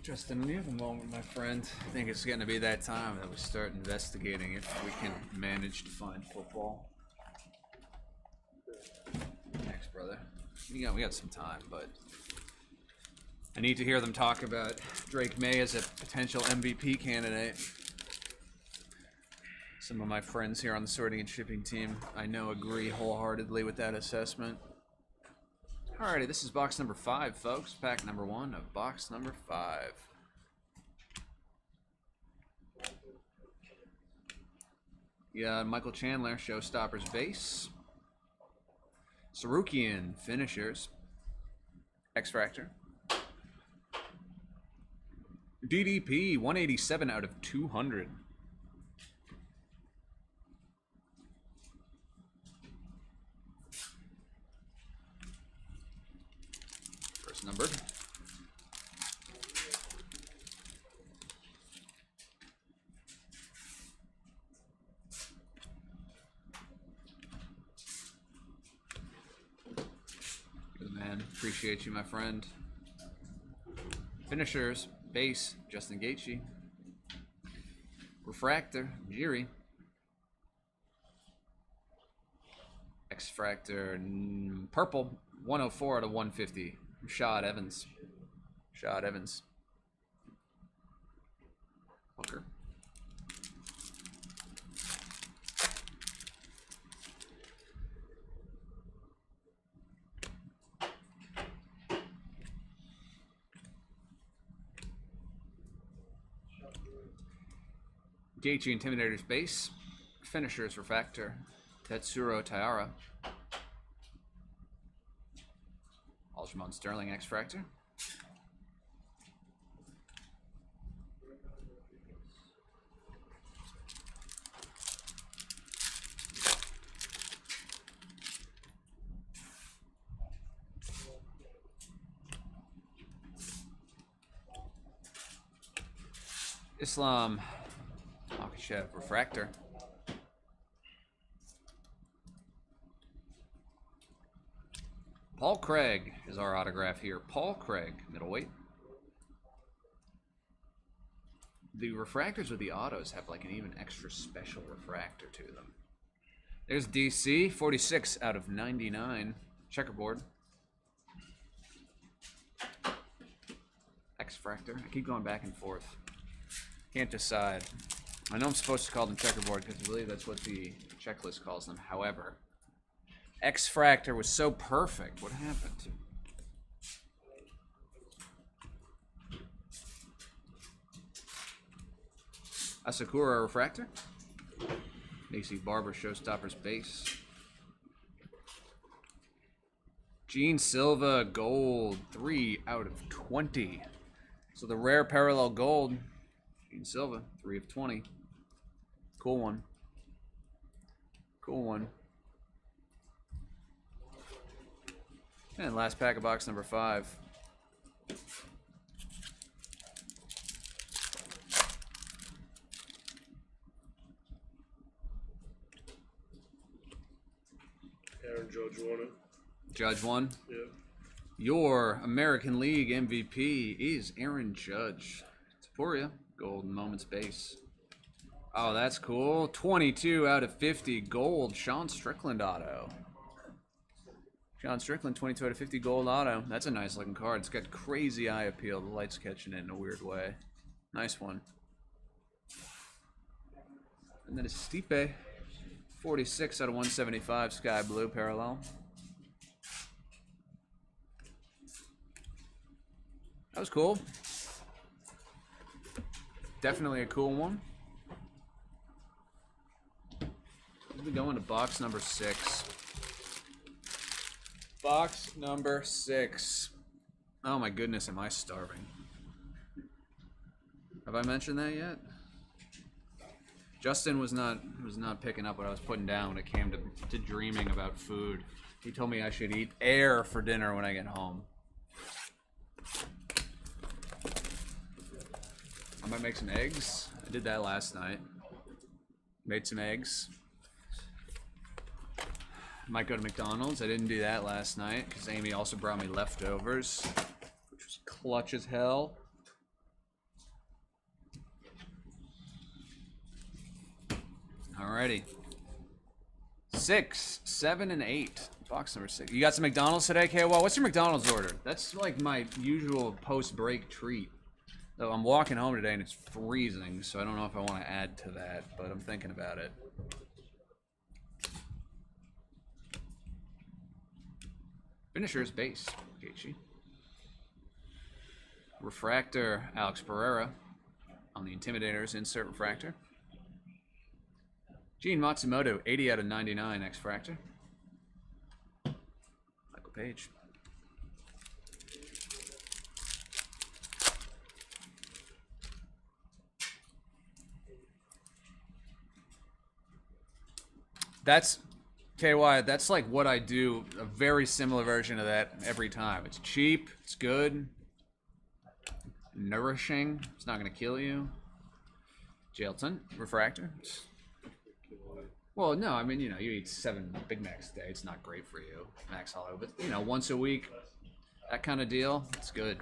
Justin, you have a moment, my friend. I think it's going to be that time that we start investigating if we can manage to find football. Thanks, brother. We got some time, but I need to hear them talk about Drake May as a potential MVP candidate. Some of my friends here on the sorting and shipping team, I know, agree wholeheartedly with that assessment. Alrighty, this is box number 5, folks. Pack number 1 of box number 5. Yeah, Michael Chandler, Showstoppers base. Sarukian, finishers. X-Fractor. DDP, 187 out of 200. First numbered. Good man. Appreciate you, my friend. Finishers, base, Justin Gaethje. Refractor, Jiri. X-Fractor, purple, 104 out of 150. Shad Evans. Shad Evans. Hooker. Gaethje Intimidators base. Finishers Refractor. Tetsuro Taira. Aljamain Sterling X-Fractor. Islam Makhachev Refractor. Paul Craig is our autograph here. Paul Craig, middleweight. The refractors with the autos have like an even extra special refractor to them. There's DC, 46 out of 99. Checkerboard. X-Fractor. I keep going back and forth. Can't decide. I know I'm supposed to call them checkerboard because I believe that's what the checklist calls them. However, X-Fractor was so perfect. What happened? Asakura Refractor. Macy Barber Showstoppers base. Gene Silva Gold, 3 out of 20. So the rare parallel gold, Gene Silva, 3 of 20. Cool one. Cool one. And last pack of box number 5. Aaron Judge won it. Judge won. Yeah. Your American League MVP is Aaron Judge. Tapuria, Golden Moments base. Oh, that's cool. 22 out of 50 gold. Sean Strickland auto. Sean Strickland, 22 out of 50 gold auto. That's a nice looking card. It's got crazy eye appeal. The light's catching it in a weird way. Nice one. And then it's Stipe. 46 out of 175 sky blue parallel. That was cool. Definitely a cool one. We go into box number 6. Box number 6. Oh my goodness, am I starving? Have I mentioned that yet? Justin was not picking up what I was putting down when it came to dreaming about food. He told me I should eat air for dinner when I get home. I might make some eggs. I did that last night. Made some eggs. Might go to McDonald's. I didn't do that last night because Amy also brought me leftovers, which was clutch as hell. Alrighty. 6, 7, and 8. Box number 6. You got some McDonald's today, KOL? What's your McDonald's order? That's like my usual post-break treat. Though I'm walking home today and it's freezing, so I don't know if I want to add to that, but I'm thinking about it. Finishers base, Gaethje. Refractor, Alex Pereira. On the Intimidators, insert refractor. Gene Matsumoto, 80 out of 99, X-Fractor. Michael Page. That's, KY, that's like what I do, a very similar version of that every time. It's cheap, it's good, nourishing, it's not going to kill you. Jailton, Refractor. Well, no, I mean, you eat 7 Big Macs a day. It's not great for you, Max Hollow. But, once a week, that kind of deal, it's good.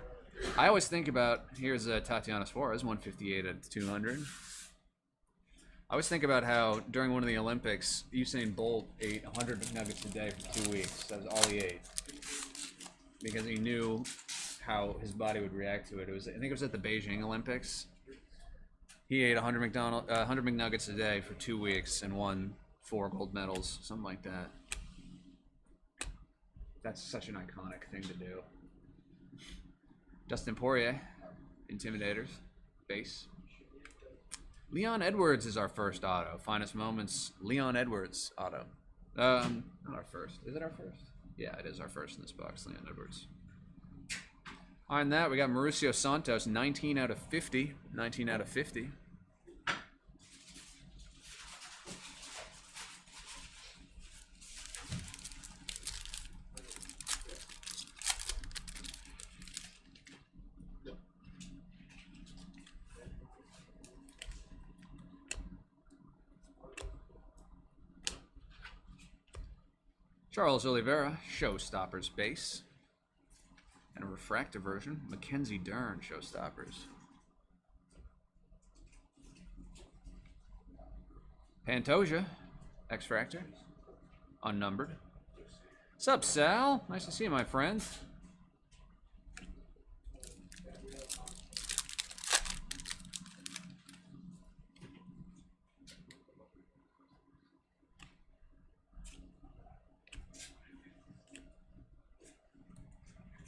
I always think about, here's Tatiana Suarez, 158 at 200. I always think about how during one of the Olympics, Usain Bolt ate 100 McNuggets a day for 2 weeks. That was all he ate. Because he knew how his body would react to it. I think it was at the Beijing Olympics. He ate 100 McNuggets a day for 2 weeks and won 4 gold medals, something like that. That's such an iconic thing to do. Dustin Poirier, Intimidators, base. Leon Edwards is our first auto. Finest Moments, Leon Edwards auto. Not our first. Is it our first? Yeah, it is our first in this box, Leon Edwards. On that, we got Mauricio Santos, 19 out of 50. 19 out of 50. Charles Oliveira, Showstoppers base. And a refractor version, Mackenzie Dern, Showstoppers. Pantoja, X-Fractor, unnumbered. Sup, Sal? Nice to see you, my friend.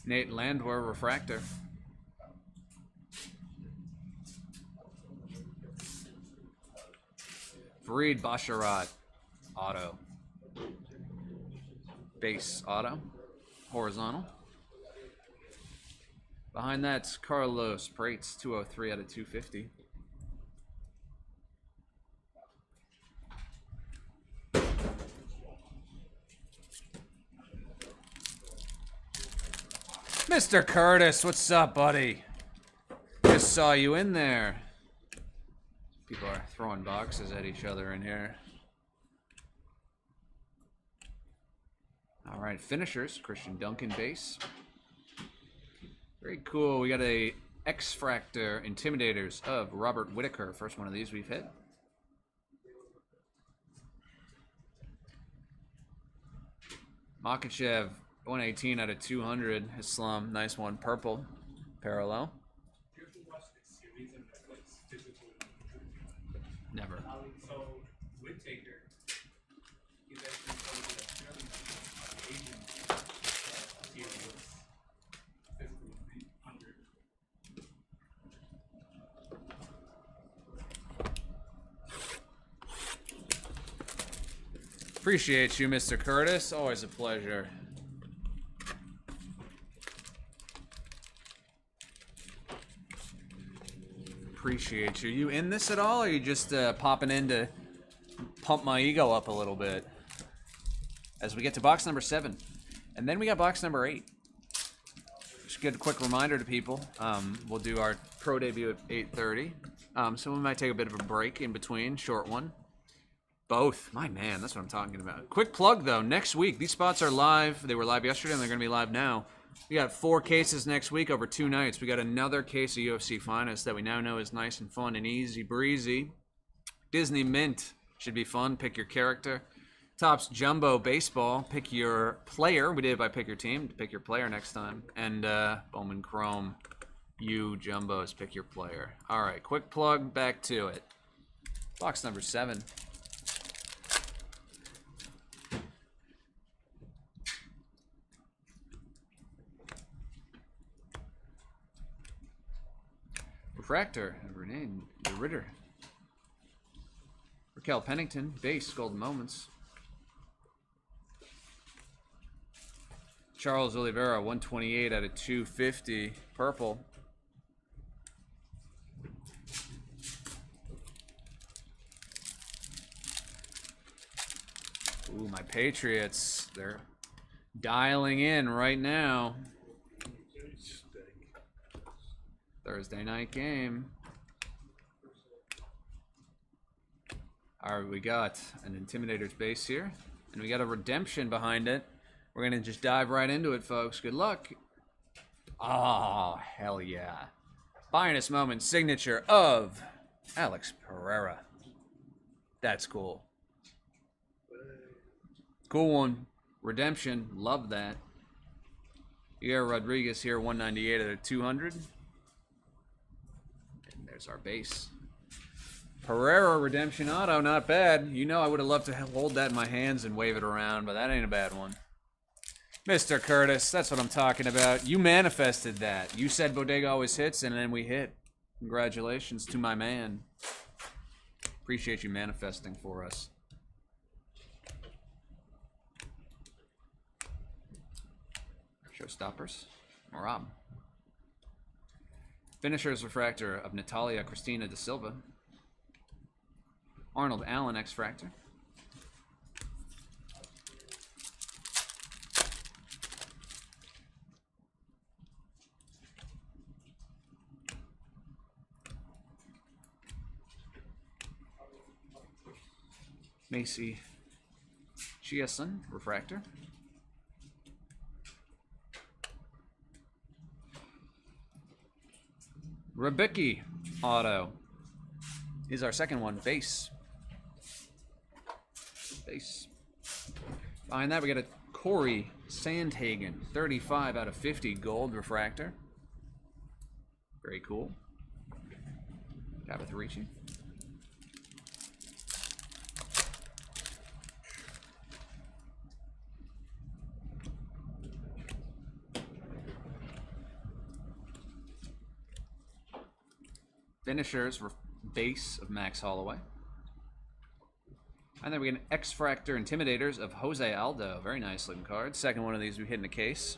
Nate Landwehr, refractor. Fareed Basharat, auto. Base auto. Horizontal. Behind that's Carlos Prates, 203 out of 250. Mr. Curtis, what's up, buddy? Just saw you in there. People are throwing boxes at each other in here. All right, finishers. Christian Duncan base. Very cool. We got a X-Fractor Intimidators of Robert Whitaker. First one of these we've hit. Makachev, 118 out of 200. Islam, nice one. Purple, parallel. Never. So Whittaker, he's actually part of the Australian Asian series, physical 300. Appreciate you, Mr. Curtis. Always a pleasure. Appreciate you. You in this at all, or are you just popping in to pump my ego up a little bit? As we get to box number 7. And then we got box number 8. Just get a quick reminder to people. We'll do our pro debut at 8:30. So we might take a bit of a break in between. Short one. Both. My man, that's what I'm talking about. Quick plug, though. Next week, these spots are live. They were live yesterday, and they're going to be live now. We got 4 cases next week over 2 nights. We got another case of UFC Finest that we now know is nice and fun and easy breezy. Disney Mint should be fun. Pick your character. Topps Jumbo Baseball. Pick your player. We did it by pick your team. Pick your player next time. And Bowman Chrome. You Jumbos. Pick your player. All right. Quick plug. Back to it. Box number 7. Refractor, Renee the Ritter. Kel Pennington, base, Golden Moments. Charles Oliveira, 128 out of 250, purple. Ooh, my Patriots, they're dialing in right now. Thursday night game. All right, we got an Intimidator's base here, and we got a redemption behind it. We're going to just dive right into it, folks. Good luck. Oh, hell yeah. Finest moment signature of Alex Pereira. That's cool. Cool one. Redemption. Love that. Pierre Rodriguez here, 198 out of 200. And there's our base. Pereira redemption auto, not bad. You know I would have loved to hold that in my hands and wave it around, but that ain't a bad one. Mr. Curtis, that's what I'm talking about. You manifested that. You said Bodega always hits, and then we hit. Congratulations to my man. Appreciate you manifesting for us. Showstoppers. Rob. Finisher's refractor of Natalia Cristina da Silva. Arnold Allen X-Fractor. Macy Chiason Refractor. Rebicki Auto is our second one. Base. Base. Behind that, we got a Corey Sandhagen, 35 out of 50 gold refractor. Very cool. Tabitha Ricci. Finishers for base of Max Holloway. And then we get an X-Fractor Intimidators of Jose Aldo. Very nice looking card. Second one of these we hit in a case.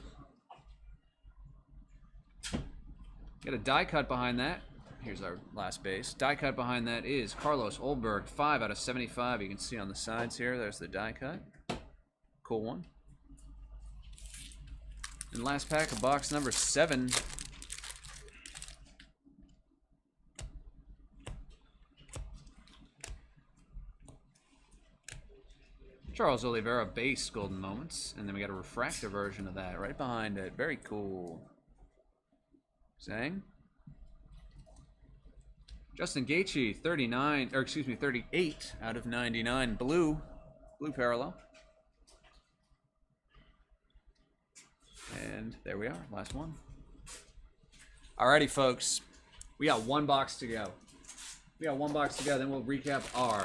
Get a die cut behind that. Here's our last base. Die cut behind that is Carlos Olberg, 5 out of 75. You can see on the sides here. There's the die cut. Cool one. And last pack of box number 7. Charles Oliveira base Golden Moments, and then we got a refractor version of that right behind it. Very cool. Zhang. Justin Gaethje, 38 out of 99. Blue parallel. And there we are, last one. Alrighty, folks. We got one box to go. Then we'll recap our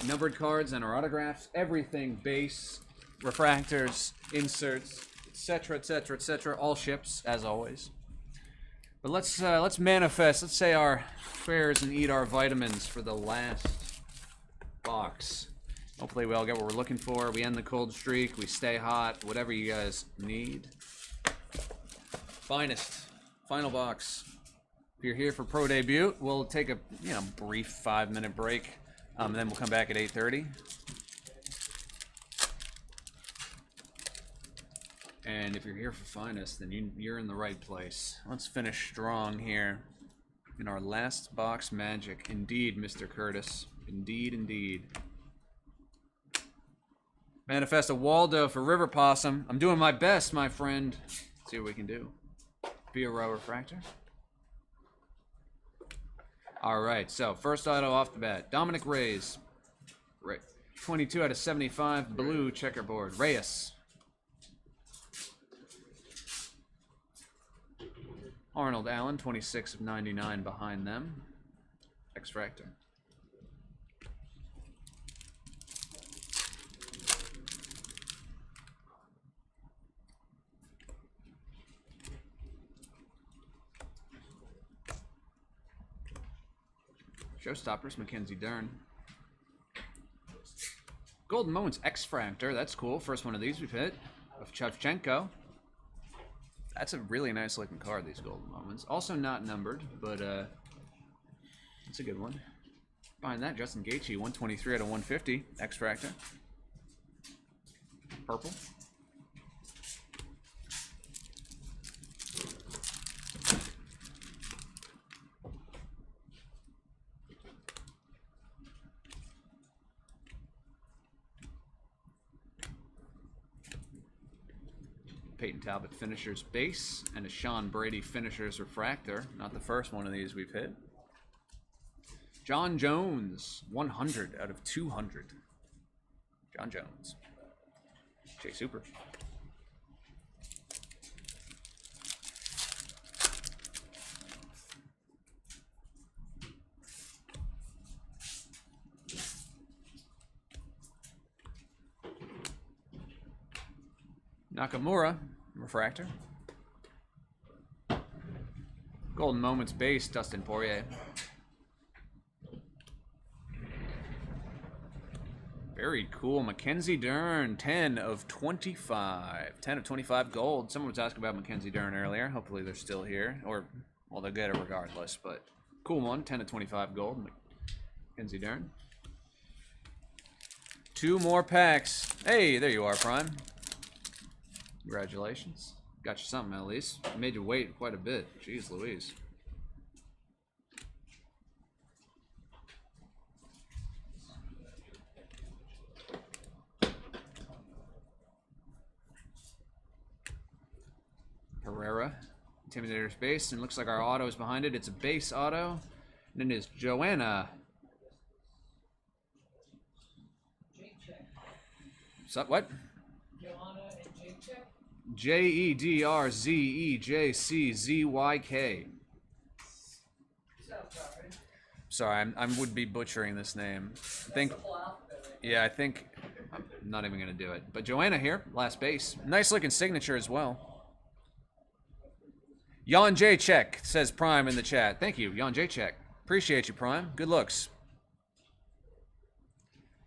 numbered cards and our autographs, everything base, refractors, inserts, etc., etc., etc. All ships as always. But let's manifest. Let's say our prayers and eat our vitamins for the last box. Hopefully we all get what we're looking for. We end the cold streak. We stay hot. Whatever you guys need. Finest final box. If you're here for pro debut, we'll take a brief 5-minute break. And then we'll come back at 8:30. And if you're here for finest, then you're in the right place. Let's finish strong here in our last box magic. Indeed, Mr. Curtis. Indeed, indeed. Manifest a Waldo for River Possum. I'm doing my best, my friend. Let's see what we can do. Be a row refractor. All right, so first auto off the bat. Dominic Reyes. 22 out of 75. Blue checkerboard. Reyes. Arnold Allen, 26 of 99 behind them. X-Fractor. Showstoppers, Mackenzie Dern. Golden Moments X-Fractor. That's cool. First one of these we've hit. Of Shevchenko. That's a really nice looking card, these Golden Moments. Also not numbered, but it's a good one. Behind that, Justin Gaethje, 123 out of 150. X-Fractor. Purple. Peyton Talbot Finishers Base and a Sean Brady Finishers Refractor. Not the first one of these we've hit. John Jones, 100 out of 200. John Jones. Jay Super. Nakamura, Refractor. Golden Moments Base, Dustin Poirier. Very cool. Mackenzie Dern, 10 of 25. 10 of 25 gold. Someone was asking about Mackenzie Dern earlier. Hopefully they're still here. Or, well, they'll get it regardless. But cool one. 10 of 25 gold. Mackenzie Dern. 2 more packs. Hey, there you are, Prime. Congratulations. Got you something at least. Made you wait quite a bit. Jeez Louise. Herrera. Intimidator's base. And looks like our auto is behind it. It's a base auto. And then it is Joanna. So, what? Jedrzejczyk. Sorry, I would be butchering this name. I think I'm not even gonna do it. But Joanna here, last base. Nice looking signature as well. Jan Jacek says Prime in the chat. Thank you, Jan Jacek. Appreciate you, Prime. Good looks.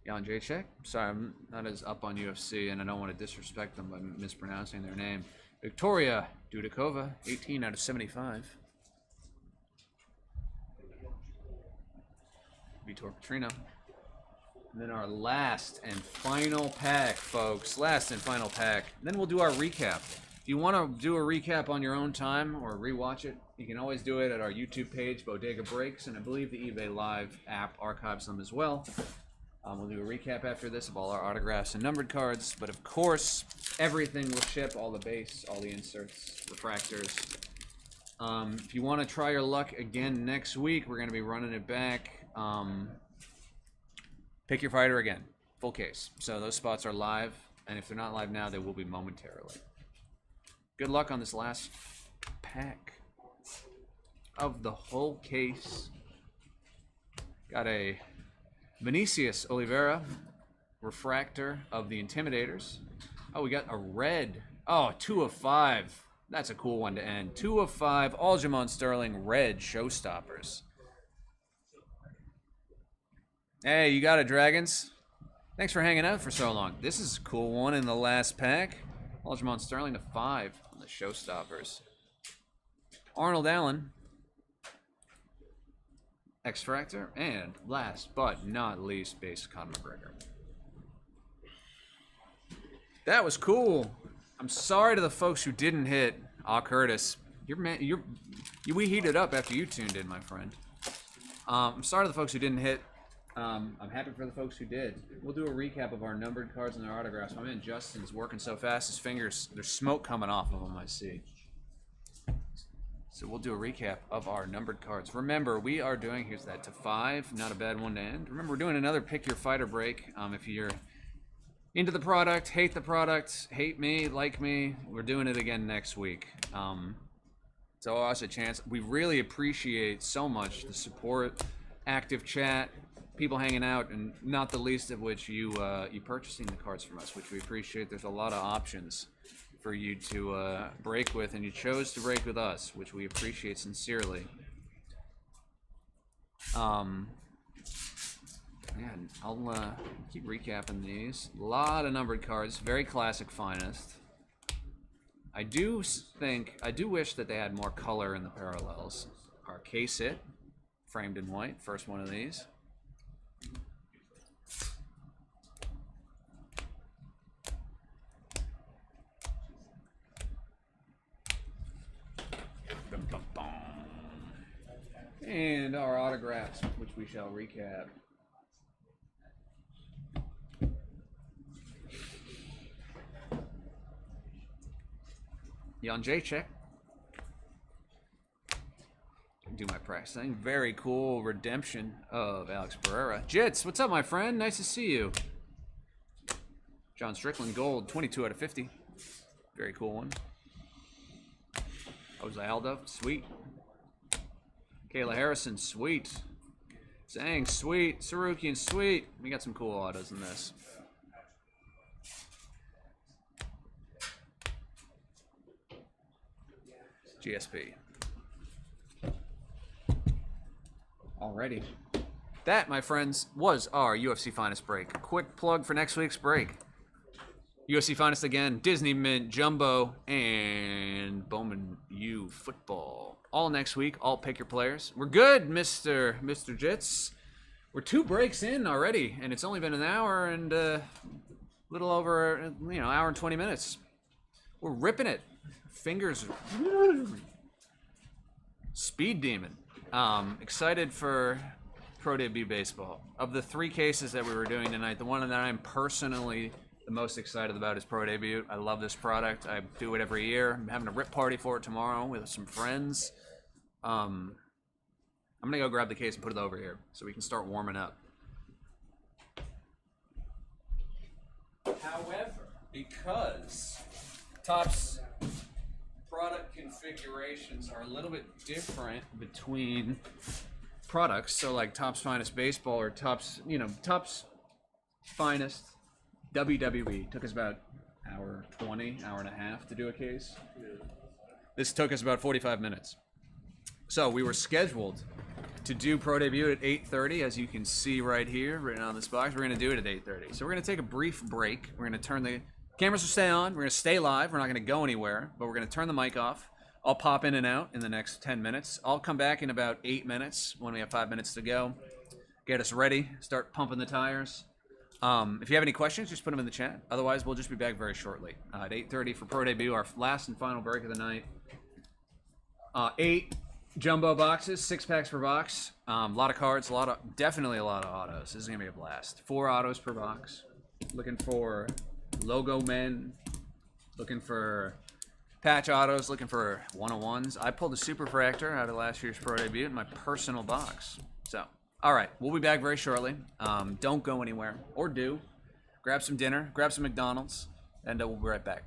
Jan Jacek. Sorry, I'm not as up on UFC, and I don't want to disrespect them by mispronouncing their name. Victoria Dudakova, 18 out of 75. Vitor Petrino. And then our last and final pack, folks. Last and final pack. Then we'll do our recap. If you want to do a recap on your own time or rewatch it, you can always do it at our YouTube page, Bodega Breaks, and I believe the eBay Live app archives them as well. We'll do a recap after this of all our autographs and numbered cards, but of course, everything will ship, all the base, all the inserts, refractors. If you want to try your luck again next week, we're going to be running it back. Pick your fighter again, full case. So those spots are live, and if they're not live now, they will be momentarily. Good luck on this last pack of the whole case. Got a Vinicius Oliveira, refractor of the Intimidators. Oh, we got a red. Oh, 2 of 5. That's a cool one to end. 2 of 5, Aljamain Sterling, red showstoppers. Hey, you got it, Dragons. Thanks for hanging out for so long. This is a cool one in the last pack. Aljamain Sterling to 5 on the showstoppers. Arnold Allen. X-Fractor, and last but not least, base Conor McGregor. That was cool. I'm sorry to the folks who didn't hit. Curtis, we heated up after you tuned in, my friend. I'm sorry to the folks who didn't hit. I'm happy for the folks who did. We'll do a recap of our numbered cards and our autographs. My man Justin's working so fast, his fingers, there's smoke coming off of them, I see. So we'll do a recap of our numbered cards. Remember, we are doing, here's that to 5, not a bad one to end. Remember, we're doing another Pick Your Fighter break. If you're into the product, hate me, like me, we're doing it again next week. So us a chance. We really appreciate so much the support, active chat, people hanging out, and not the least of which you purchasing the cards from us, which we appreciate. There's a lot of options for you to break with, and you chose to break with us, which we appreciate sincerely. Man, I'll keep recapping these. A lot of numbered cards. Very classic finest. I do wish that they had more color in the parallels. Our case hit, framed in white. First one of these. And our autographs, which we shall recap. Jan Jacek. Do my practicing. Very cool redemption of Alex Pereira. Jits, what's up, my friend? Nice to see you. John Strickland gold, 22 out of 50. Very cool one. Jose Aldo, sweet. Kayla Harrison, sweet. Zhang, sweet. Sarukian, sweet. We got some cool autos in this. GSP. Alrighty. That, my friends, was our UFC Finest break. Quick plug for next week's break. UFC Finest again, Disney Mint, Jumbo, and Bowman U Football. All next week, all pick your players. We're good, Mr. Jits. We're 2 breaks in already, and it's only been an hour and a little over, hour and 20 minutes. We're ripping it. Fingers. Speed demon. Excited for Pro Debut Baseball. Of the 3 cases that we were doing tonight, the one that I'm personally the most excited about is Pro Debut. I love this product. I do it every year. I'm having a rip party for it tomorrow with some friends. I'm gonna go grab the case and put it over here so we can start warming up. However, because Topps product configurations are a little bit different between products, so like Topps Finest Baseball or Topps Finest WWE took us about hour 20, hour and a half to do a case. Yeah. This took us about 45 minutes. So we were scheduled to do Pro Debut at 8:30, as you can see right here, written on this box. We're going to do it at 8:30. So we're going to take a brief break. We're going to turn the cameras will stay on. We're going to stay live. We're not going to go anywhere, but we're going to turn the mic off. I'll pop in and out in the next 10 minutes. I'll come back in about 8 minutes when we have 5 minutes to go. Get us ready. Start pumping the tires. If you have any questions, just put them in the chat. Otherwise, we'll just be back very shortly. At 8:30 for Pro Debut, our last and final break of the night. 8 jumbo boxes, 6 packs per box. A lot of cards, definitely a lot of autos. This is going to be a blast. 4 autos per box. Looking for logo men. Looking for patch autos. Looking for 101s. I pulled a Super Fractor out of last year's Pro Debut in my personal box. So, all right, we'll be back very shortly. Don't go anywhere, or do. Grab some dinner, grab some McDonald's, and we'll be right back.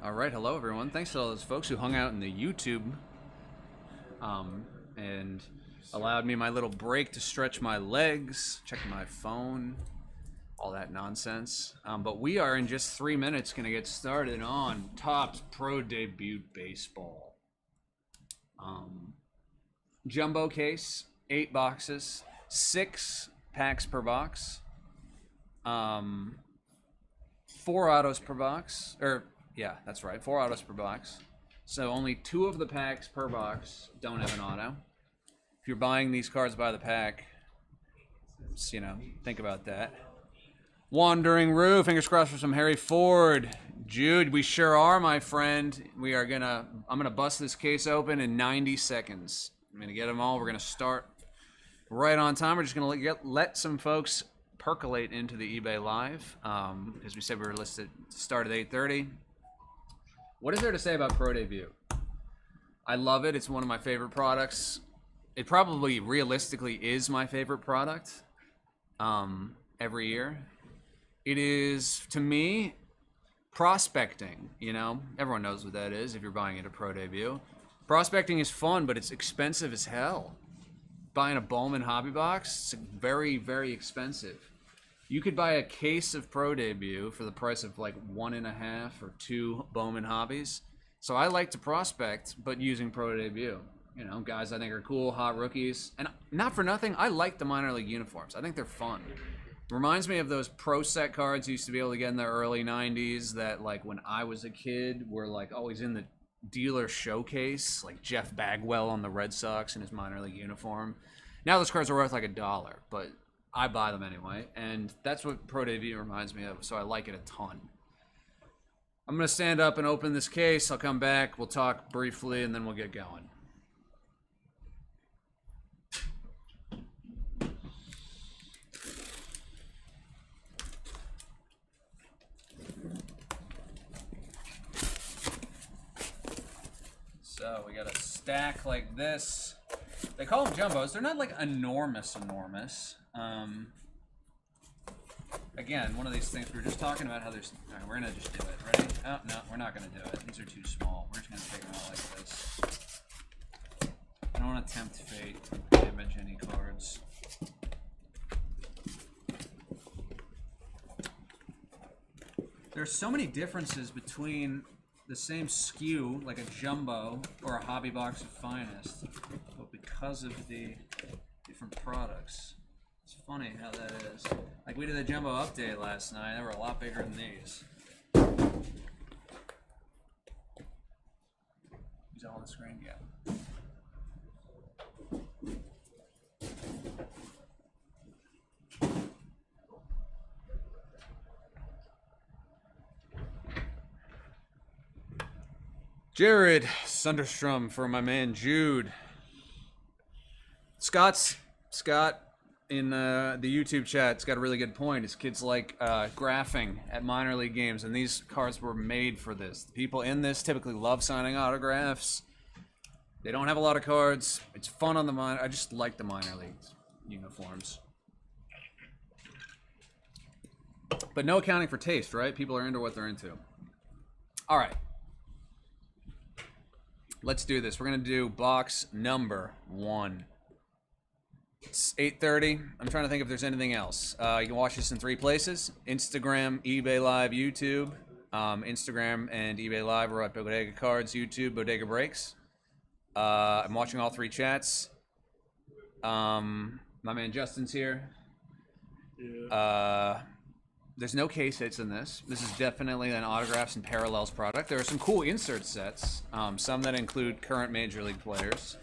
All right, hello everyone. Thanks to all those folks who hung out in the YouTube and allowed me my little break to stretch my legs, check my phone, all that nonsense. But we are in just 3 minutes going to get started on Topps Pro Debut Baseball. Jumbo case, 8 boxes, 6 packs per box, 4 autos per box, yeah, that's right, 4 autos per box. So only 2 of the packs per box don't have an auto. If you're buying these cards by the pack, just, think about that. Wandering Roo, fingers crossed for some Harry Ford. Jude, we sure are, my friend. I'm gonna bust this case open in 90 seconds. I'm gonna get them all. We're gonna start right on time. We're just gonna let some folks percolate into the eBay Live. As we said, we were listed to start at 8:30. What is there to say about Pro Debut? I love it. It's one of my favorite products. It probably realistically is my favorite product every year. It is, to me, prospecting. Everyone knows what that is if you're buying it at Pro Debut. Prospecting is fun, but it's expensive as hell. Buying a Bowman hobby box, it's very, very expensive. You could buy a case of Pro Debut for the price of like 1.5 or 2 Bowman hobbies. So I like to prospect, but using Pro Debut. Guys I think are cool, hot rookies. And not for nothing, I like the minor league uniforms. I think they're fun. Reminds me of those Pro Set cards you used to be able to get in the early 90s that, like, when I was a kid, were like always in the dealer showcase, like Jeff Bagwell on the Red Sox in his minor league uniform. Now those cards are worth like $1, but I buy them anyway, and that's what Pro Debut reminds me of, so I like it a ton. I'm going to stand up and open this case. I'll come back, we'll talk briefly, and then we'll get going. So we got a stack like this. They call them jumbos. They're not like enormous. Again, one of these things we were just talking about how there's. All right, we're gonna just do it. Ready? Oh no, we're not gonna do it. These are too small. We're just gonna take them out like this. I don't want to tempt fate. Damage any cards. There's so many differences between the same SKU, like a jumbo or a hobby box of finest, but because of the different products, it's funny how that is. Like, we did a jumbo update last night. They were a lot bigger than these. Is that on the screen? Yeah. Jared Sunderstrom for my man Jude. Scott in the YouTube chat's got a really good point. His kids like graphing at minor league games, and these cards were made for this. The people in this typically love signing autographs. They don't have a lot of cards. It's fun on the minor. I just like the minor league uniforms. But no accounting for taste, right? People are into what they're into. All right. Let's do this. We're going to do box number 1. It's 8:30. I'm trying to think if there's anything else. You can watch this in 3 places. Instagram, eBay Live, YouTube. Instagram and eBay Live are at Bodega Cards, YouTube, Bodega Breaks. I'm watching all 3 chats. My man Justin's here. Yeah. There's no case hits in this. This is definitely an autographs and parallels product. There are some cool insert sets, some that include current major league players,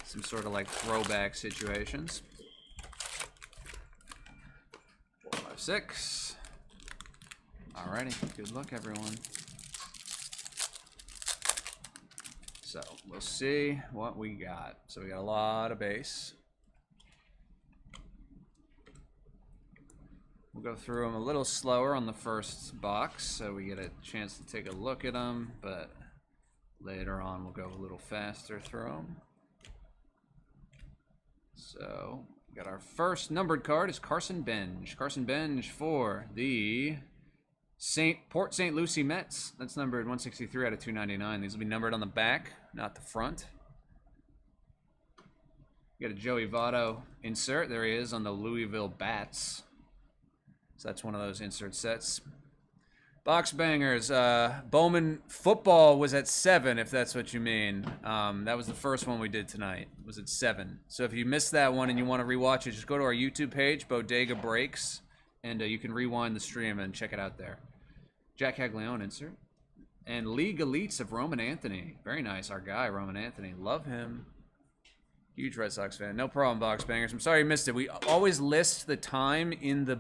some sort of like throwback situations. 4, 5, 6. Alrighty, good luck everyone. So we'll see what we got. So we got a lot of base. We'll go through them a little slower on the first box so we get a chance to take a look at them, but later on we'll go a little faster through them. So got our first numbered card is Carson Benj. Carson Benj for the Port St. Lucie Mets. That's numbered 163 out of 299. These will be numbered on the back, not the front. You got a Joey Votto insert. There he is on the Louisville Bats. So that's one of those insert sets. Box bangers. Bowman football was at 7, if that's what you mean. That was the first one we did tonight. It was at 7. So if you missed that one and you want to rewatch it, just go to our YouTube page, Bodega Breaks, and you can rewind the stream and check it out there. Jack Caglione insert. And League Elites of Roman Anthony. Very nice. Our guy, Roman Anthony. Love him. Huge Red Sox fan. No problem, Box Bangers. I'm sorry you missed it. We always list the time in the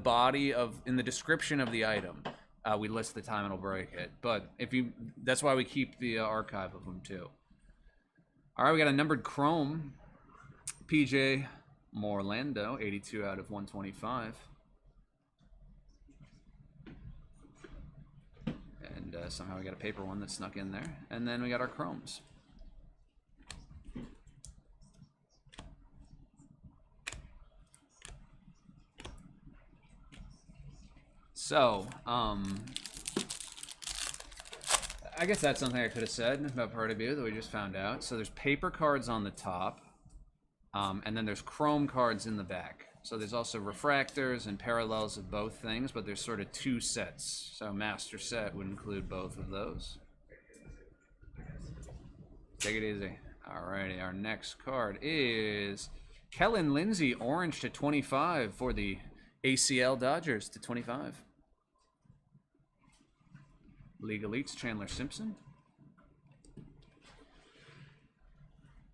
in the description of the item. We list the time and it'll break it. But that's why we keep the archive of them too. All right, we got a numbered chrome. PJ Morlando, 82 out of 125. And somehow we got a paper one that snuck in there. And then we got our chromes. So, I guess that's something I could have said about part of you that we just found out. So there's paper cards on the top, and then there's chrome cards in the back. So there's also refractors and parallels of both things, but there's sort of 2 sets. So master set would include both of those. Take it easy. Alrighty, our next card is Kellen Lindsey, orange to 25 for the ACL Dodgers to 25. League Elites, Chandler Simpson.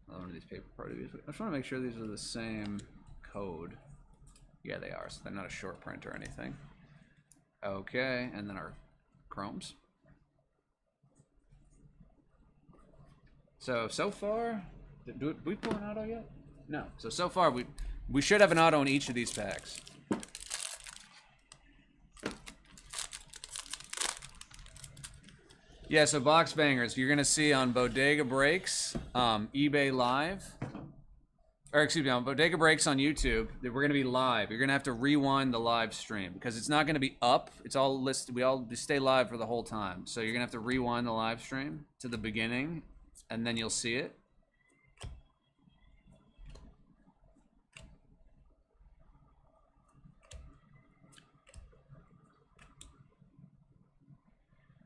One of these paper parties. I just want to make sure these are the same code. Yeah, they are. So they're not a short print or anything. Okay, and then our chromes. So far, did we pull an auto yet? No. So far, we should have an auto in each of these packs. Yeah, so box bangers, you're gonna see on Bodega Breaks, eBay Live, or excuse me, on Bodega Breaks on YouTube, that we're gonna be live. You're gonna have to rewind the live stream because it's not gonna be up. It's all listed. We all stay live for the whole time. So you're gonna have to rewind the live stream to the beginning, and then you'll see it.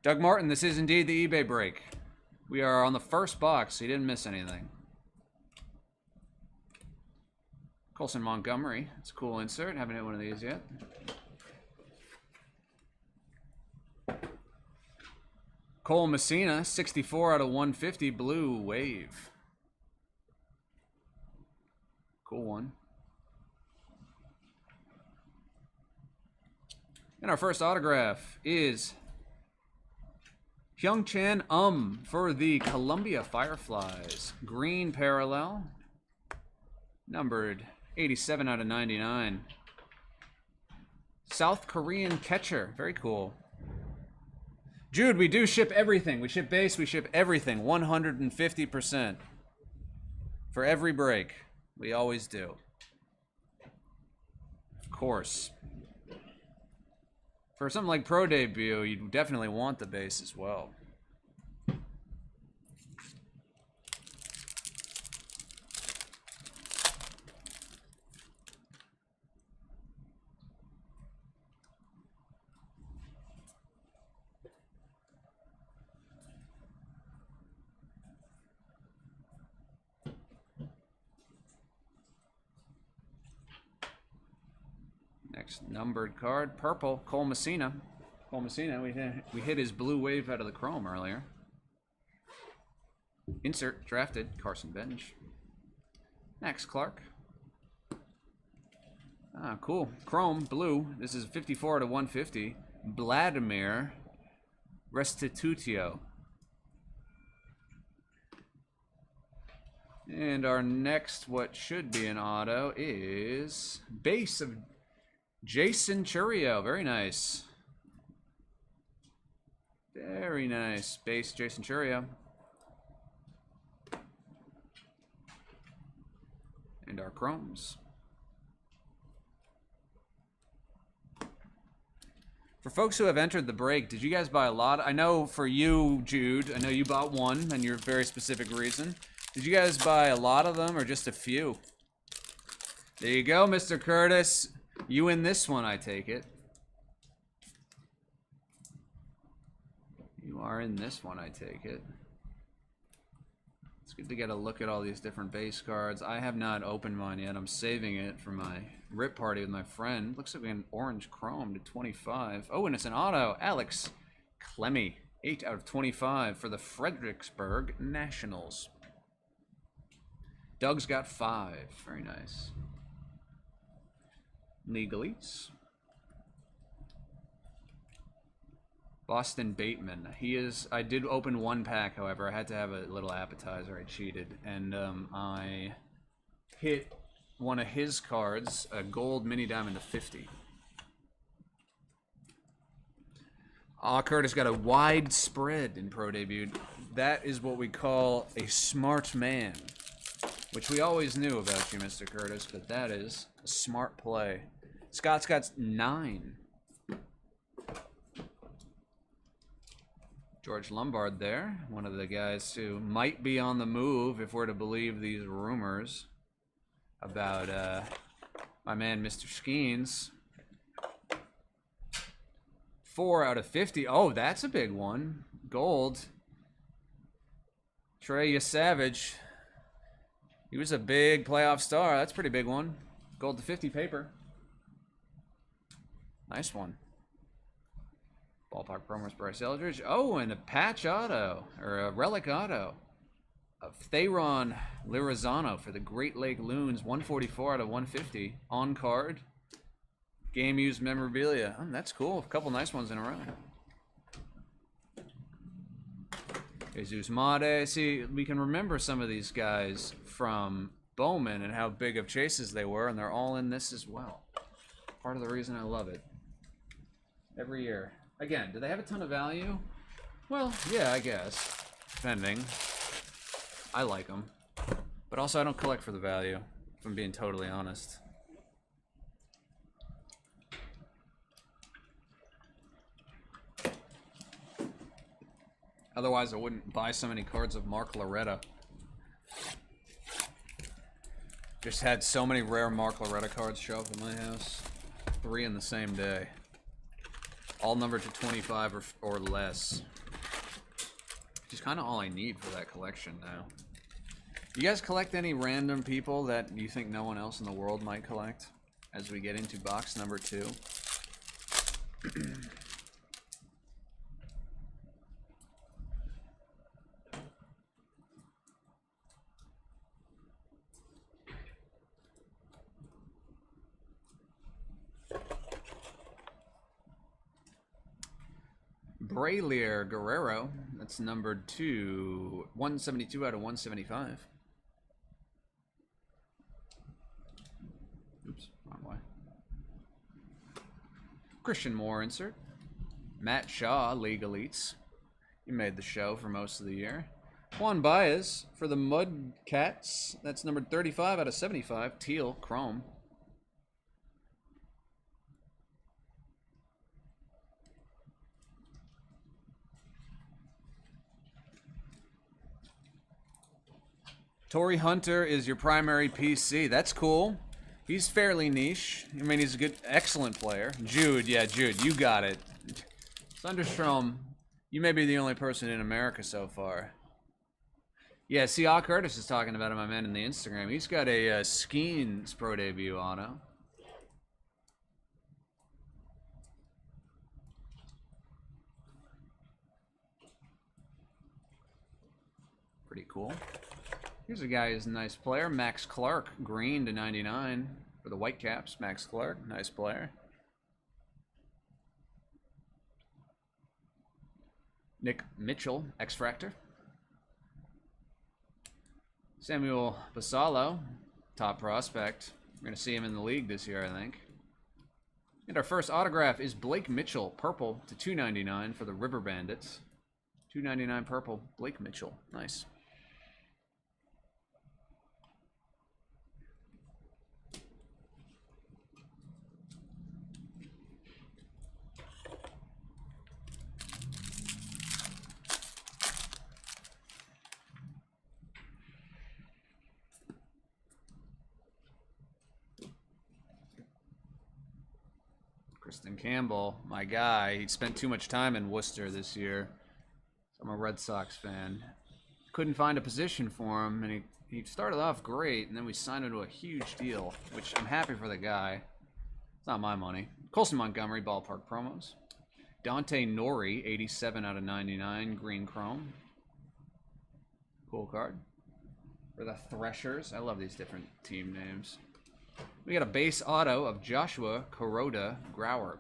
Doug Martin, this is indeed the eBay break. We are on the first box, so you didn't miss anything. Colson Montgomery, it's a cool insert. Haven't hit one of these yet. Cole Messina, 64 out of 150, blue wave. Cool one. And our first autograph is Hyung-Chan for the Columbia Fireflies. Green parallel. Numbered 87 out of 99. South Korean catcher. Very cool. Jude, we do ship everything. We ship base, we ship everything. 150%. For every break. We always do. Of course. For something like Pro Debut, you definitely want the base as well. Next numbered card, purple, Cole Messina. Cole Messina, we hit his blue wave out of the chrome earlier. Insert, drafted, Carson Bench. Max Clark. Ah, cool. Chrome, blue. This is 54 to 150. Vladimir Restitutio. And our next, what should be an auto, is base of Jason Churio. Very nice. Very nice. Base Jason Churio. And our chromes. For folks who have entered the break, did you guys buy a lot? I know for you, Jude, I know you bought one, and your very specific reason. Did you guys buy a lot of them, or just a few? There you go, Mr. Curtis. You win this one, I take it. You are in this one, I take it. It's good to get a look at all these different base cards. I have not opened mine yet. I'm saving it for my rip party with my friend. Looks like we have an orange chrome to 25. Oh, and it's an auto. Alex Clemmy, 8 out of 25 for the Fredericksburg Nationals. Doug's got 5. Very nice. Legalies. Boston Bateman. He is. I did open one pack, however. I had to have a little appetizer. I cheated, and I hit one of his cards, a gold mini diamond to 50. Curtis got a wide spread in pro debut. That is what we call a smart man, which we always knew about you, Mr. Curtis, but that is a smart play. Scott's got 9. George Lombard there, one of the guys who might be on the move if we're to believe these rumors about my man Mr. Skeens. 4 out of 50. Oh, that's a big one. Gold. Trey Savage. He was a big playoff star. That's a pretty big one. Gold to 50 paper. Nice one. Ballpark promos, Bryce Eldridge. Oh, and a patch auto, or a relic auto of Theron Lirazano for the Great Lake Loons. 144 out of 150. On card. Game used memorabilia. Oh, that's cool. A couple nice ones in a row. Jesus Made. See, we can remember some of these guys from Bowman and how big of chases they were, and they're all in this as well. Part of the reason I love it. Every year. Again, do they have a ton of value? Well, yeah, I guess. Depending. I like them. But also, I don't collect for the value, if I'm being totally honest. Otherwise, I wouldn't buy so many cards of Mark Loretta. Just had so many rare Mark Loretta cards show up in my house. 3 in the same day. All numbered to 25 or less. Which is kind of all I need for that collection now. You guys collect any random people that you think no one else in the world might collect? As we get into box number 2. Brailier Guerrero, that's numbered to 172 out of 175. Oops, wrong way. Christian Moore insert. Matt Shaw, League Elites. He made the show for most of the year. Juan Baez for the Mudcats, that's numbered 35 out of 75. Teal, Chrome. Torrey Hunter is your primary PC. That's cool. He's fairly niche. I mean, he's a good, excellent player. Jude, yeah, Jude, you got it. Thunderstrom, you may be the only person in America so far. Yeah, see, Curtis is talking about him, my man, in the Instagram. He's got a Skeens pro debut auto. Pretty cool. Here's a guy who's a nice player. Max Clark, green to 99 for the Whitecaps. Max Clark, nice player. Nick Mitchell, X-Fractor. Samuel Basallo, top prospect. We're going to see him in the league this year, I think. And our first autograph is Blake Mitchell, purple to 299 for the River Bandits. 299 purple, Blake Mitchell. Nice. Kristen Campbell, my guy. He spent too much time in Worcester this year. I'm a Red Sox fan. Couldn't find a position for him, and he started off great, and then we signed him to a huge deal, which I'm happy for the guy. It's not my money. Colson Montgomery, ballpark promos. Dante Nori, 87 out of 99, green chrome. Cool card. For the Threshers. I love these different team names. We got a base auto of Joshua Kuroda Grauer.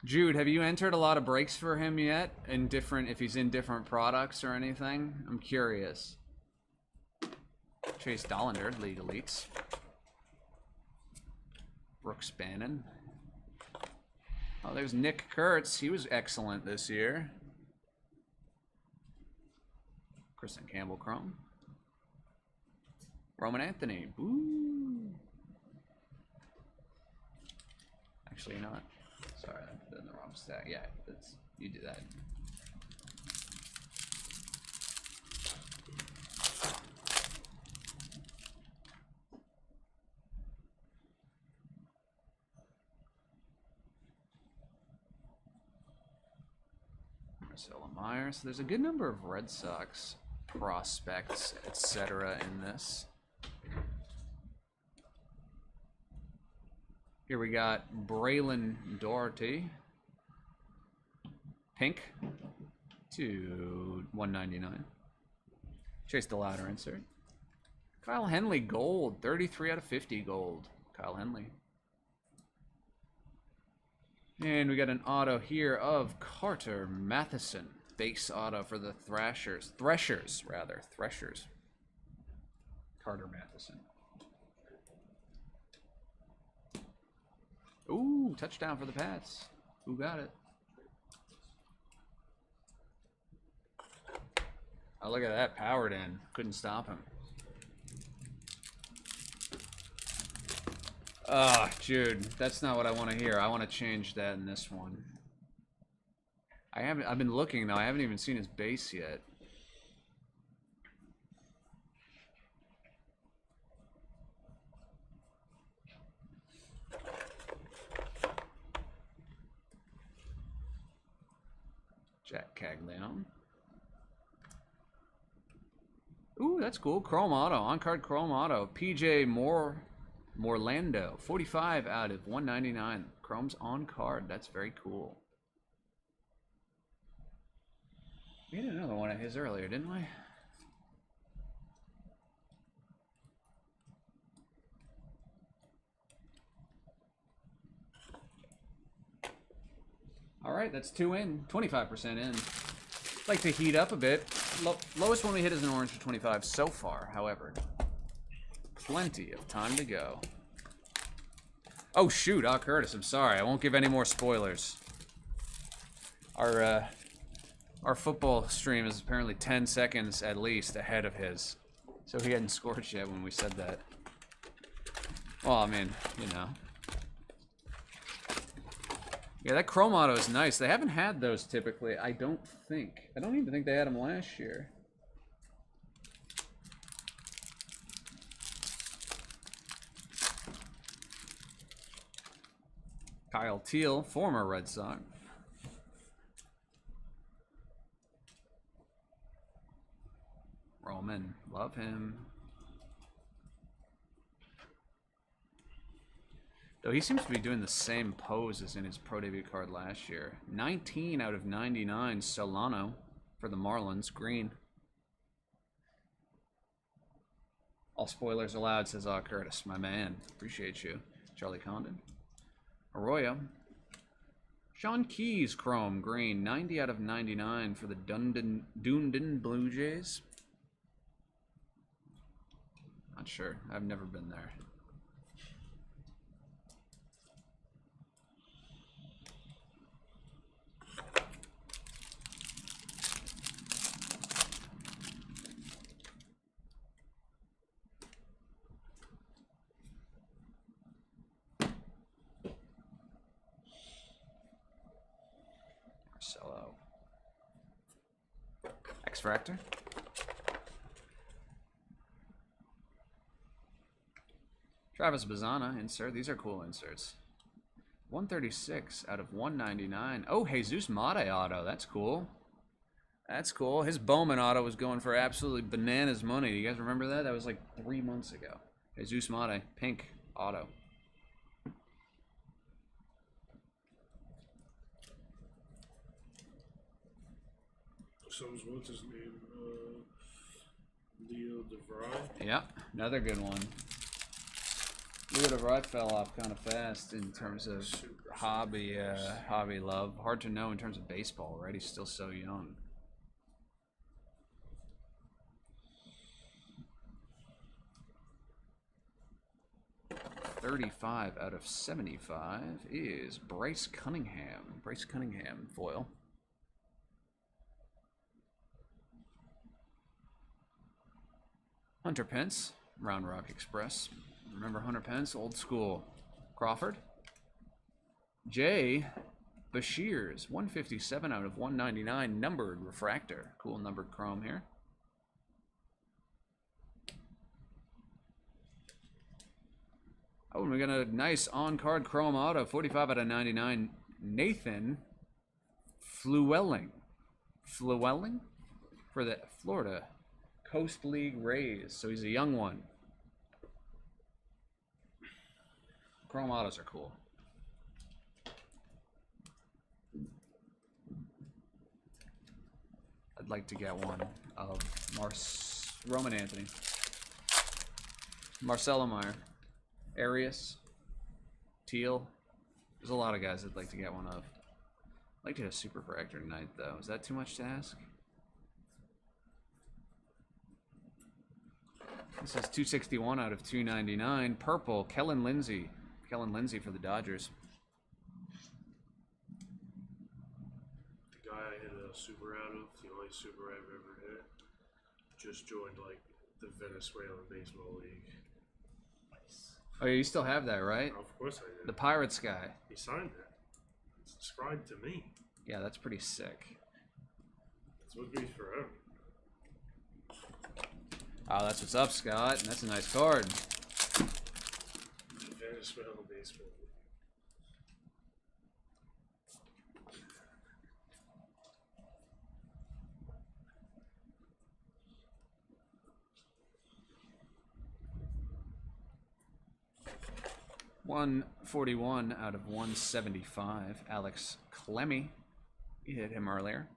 Jude, have you entered a lot of breaks for him yet? If he's in different products or anything? I'm curious. Chase Dollander, League Elites. Brooks Bannon. Oh, there's Nick Kurtz. He was excellent this year. Kristen Campbell Chrome. Roman Anthony. Ooh. Actually, you know what? Sorry, I put it in the wrong stack. Yeah, you do that. Marcelo Myers. So there's a good number of Red Sox prospects, etc. in this. Here we got Braylon Doherty. Pink to 199. Chase the ladder insert. Kyle Henley gold. 33 out of 50 gold. Kyle Henley. And we got an auto here of Carter Matheson. Base auto for the Threshers. Threshers. Carter Matheson. Ooh, touchdown for the Pats. Who got it? Oh, look at that. Powered in. Couldn't stop him. Ah, Jude, that's not what I want to hear. I want to change that in this one. I've been looking though. I haven't even seen his base yet. Jack Caglione. Ooh, that's cool. Chrome auto. On-card chrome auto. PJ Morlando. 45 out of 199. Chrome's on card. That's very cool. We had another one of his earlier, didn't we? All right, that's 2 in, 25% in. Like to heat up a bit. Lowest one we hit is an orange for 25 so far, however. Plenty of time to go. Oh shoot, Curtis, I'm sorry. I won't give any more spoilers. Our football stream is apparently 10 seconds at least ahead of his. So he hadn't scored yet when we said that. Well, I mean, you know. Yeah, that chrome auto is nice. They haven't had those typically, I don't think. I don't even think they had them last year. Kyle Teal, former Red Sox. Roman, love him. Though he seems to be doing the same pose as in his pro debut card last year. 19 out of 99, Solano for the Marlins, green. All spoilers allowed, says Curtis, my man. Appreciate you. Charlie Condon. Arroyo. Sean Keys, chrome, green. 90 out of 99 for the Dunedin Blue Jays. Not sure. I've never been there. X-Fractor. Travis Bazana insert. These are cool inserts. 136 out of 199. Oh, Jesus Mate auto. That's cool. That's cool. His Bowman auto was going for absolutely bananas money. Do you guys remember that? That was like 3 months ago. Jesus Mate, pink auto. What's his name? Leo DeVry. Yeah, another good one. Leo DeVry fell off kind of fast in terms of hobby love. Hard to know in terms of baseball, right? He's still so young. .35 out of 75 is Bryce Cunningham. Bryce Cunningham foil. Hunter Pence, Round Rock Express. Remember Hunter Pence, old school. Crawford. Jay Bashirs, 157 out of 199, numbered refractor. Cool numbered chrome here. Oh, and we got a nice on-card chrome auto, 45 out of 99, Nathan Flewelling. Flewelling? For the Florida Coast League Rays. So he's a young one. Chrome autos are cool. I'd like to get one of Roman Anthony. Marcelo Meyer. Arias. Teal. There's a lot of guys I'd like to get one of. I'd like to get a super refractor tonight, though. Is that too much to ask? This is 261 out of 299. Purple, Kellen Lindsey. Kellen Lindsey for the Dodgers. The guy I hit a super out of, the only super I've ever hit, just joined like the Venezuelan baseball league. Oh, yeah, you still have that, right? Of course I did. The Pirates guy. He signed it. It's described to me. Yeah, that's pretty sick. It's with me forever. Oh, that's what's up, Scott. That's a nice card. Venezuelan baseball league. .141 out of 175. Alex Clemmy. You hit him earlier.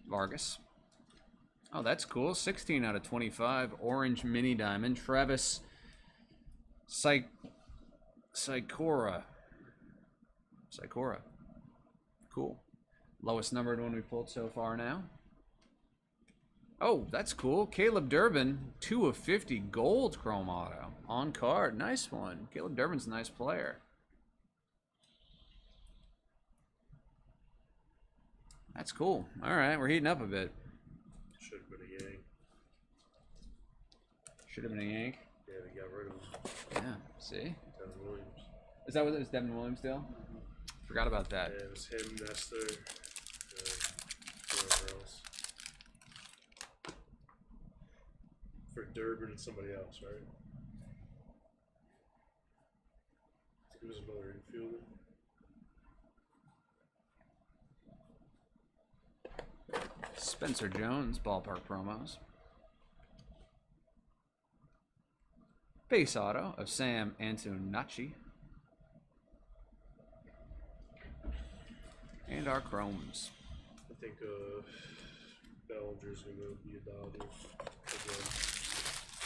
Vargas. Oh, that's cool. 16 out of 25. Orange mini diamond. Travis Sikora. Cool. Lowest numbered one we pulled so far now. Oh, that's cool. Caleb Durbin, 2 of 50 gold chrome auto. On card. Nice one. Caleb Durbin's a nice player. That's cool. All right, we're heating up a bit. Should have been a Yank. Should have been a Yank. Yeah, they got rid of him. Yeah, see? Devin Williams. Is that what it was, Devin Williams still? Forgot about that. Yeah, it was him, Nestor, whoever else. For Durbin and somebody else, right? I think it was another infielder. Spencer Jones, ballpark promos. Base auto of Sam Antonacci. And our chromes. I think Bellinger's going to be a Dodger again.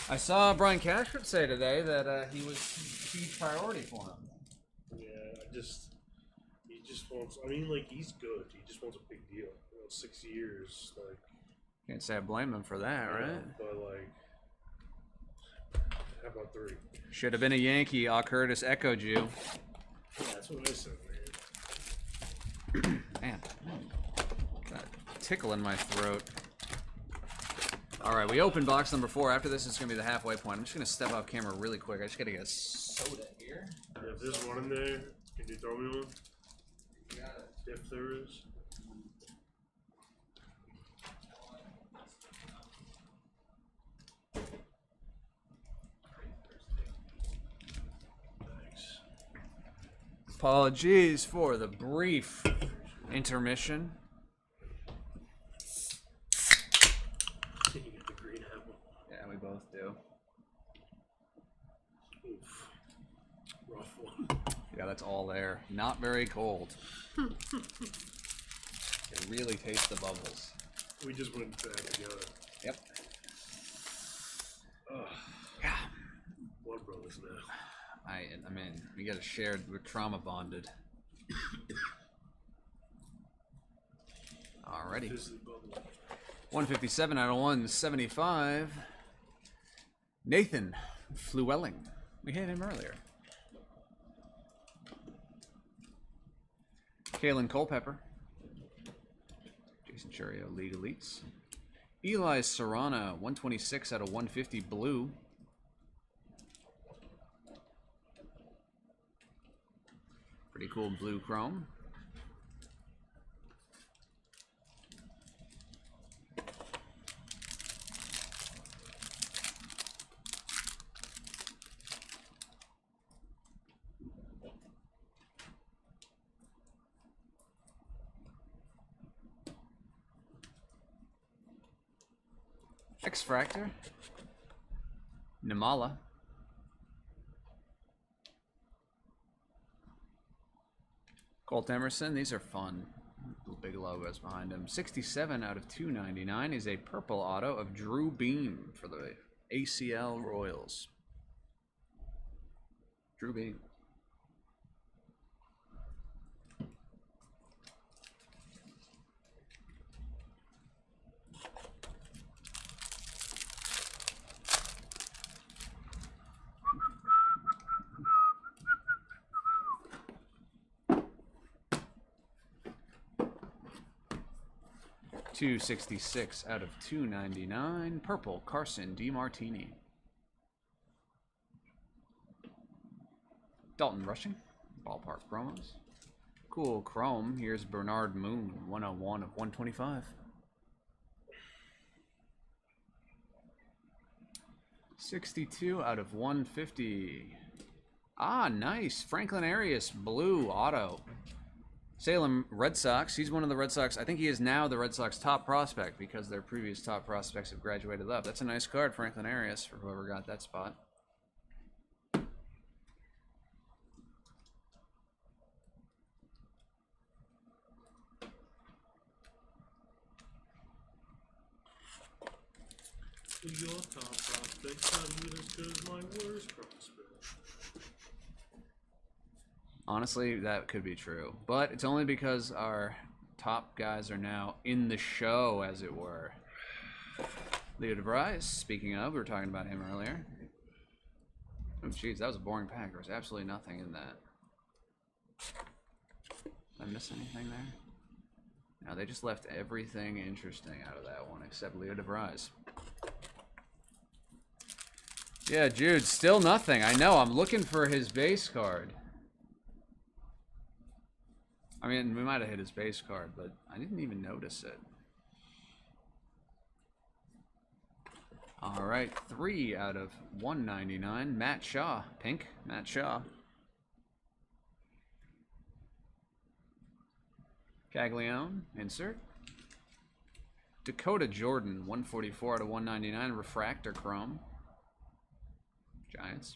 I saw Brian Cashford say today that he was a huge priority for him. Yeah, he just wants, I mean, like, he's good. He just wants a big deal. 6 years, like. Can't say I blame him for that, Yeah, right? but, like, how about 3? Should have been a Yankee. Curtis echoed you. Yeah, that's what I said, man. Man, got a tickle in my throat. All right, we open box number 4. After this, it's going to be the halfway point. I'm just going to step off camera really quick. I just got to get a soda here. Yeah, if there's one in there, can you throw me one? Got it. If there is. Apologies for the brief intermission. You get the green apple. Yeah, we both do. Oof. Rough one. Yeah, that's all there. Not very cold. It really tastes the bubbles. We just went back together. Yep. Ugh. Yeah. Blood brothers now. I mean, we got a shared, we're trauma bonded. Alrighty. Fizzly bubble. 157 out of 175. Nathan Flewelling. We had him earlier. Kalen Culpepper. Jason Churio, League Elites. Eli Serrana, 126 out of 150 blue. Pretty cool blue chrome. X-Fractor. Namala. Colt Emerson, these are fun. Big logos behind him. 67 out of 299 is a purple auto of Drew Beam for the ACL Royals. Drew Beam. $266 out of $299. Purple Carson DiMartini. Dalton Rushing. Ballpark promos. Cool chrome. Here's Bernard Moon. 101 of 125. 62 out of 150. Ah, nice. Franklin Arias. Blue auto. Salem Red Sox. He's one of the Red Sox. I think he is now the Red Sox top prospect because their previous top prospects have graduated up. That's a nice card, Franklin Arias, for whoever got that spot. Your top prospects not even as good as my worst prospect. Honestly, that could be true. But it's only because our top guys are now in the show, as it were. Leo DeVries, speaking of, we were talking about him earlier. Oh, jeez, that was a boring pack. There was absolutely nothing in that. Did I miss anything there? No, they just left everything interesting out of that one, except Leo DeVries. Yeah, Jude, still nothing. I know, I'm looking for his base card. I mean, we might have hit his base card, but I didn't even notice it. All right, 3 out of 199. Matt Shaw, pink, Matt Shaw. Caglione, insert. Dakota Jordan, 144 out of 199. Refractor chrome. Giants.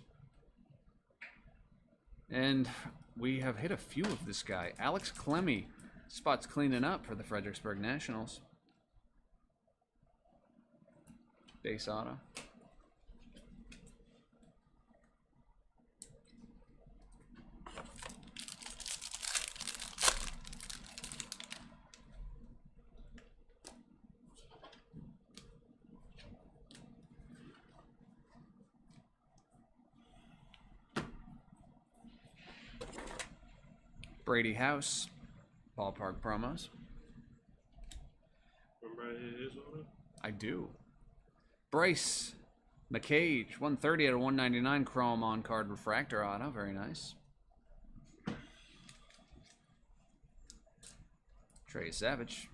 And we have hit a few of this guy. Alex Clemmy. Spot's cleaning up for the Fredericksburg Nationals. Base auto. Brady House, ballpark promos. Remember I hit his auto? I do. Bryce McCage, 130 out of 199 chrome on card refractor auto. Very nice. Trey Savage.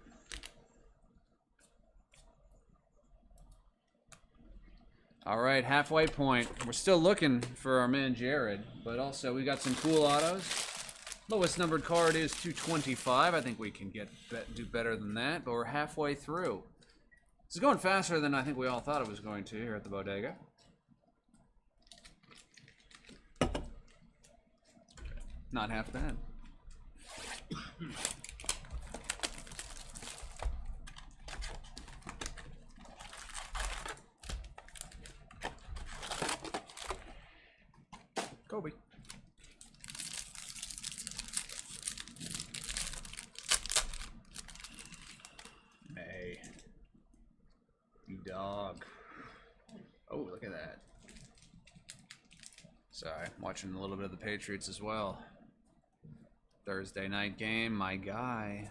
All right, halfway point. We're still looking for our man Jared, but also we got some cool autos. Lowest numbered card is 225. I think we can do better than that, but we're halfway through. This is going faster than I think we all thought it was going to here at the bodega. Not half bad. Kobe. Hey. You dog. Oh, look at that. Sorry, I'm watching a little bit of the Patriots as well. Thursday night game, my guy.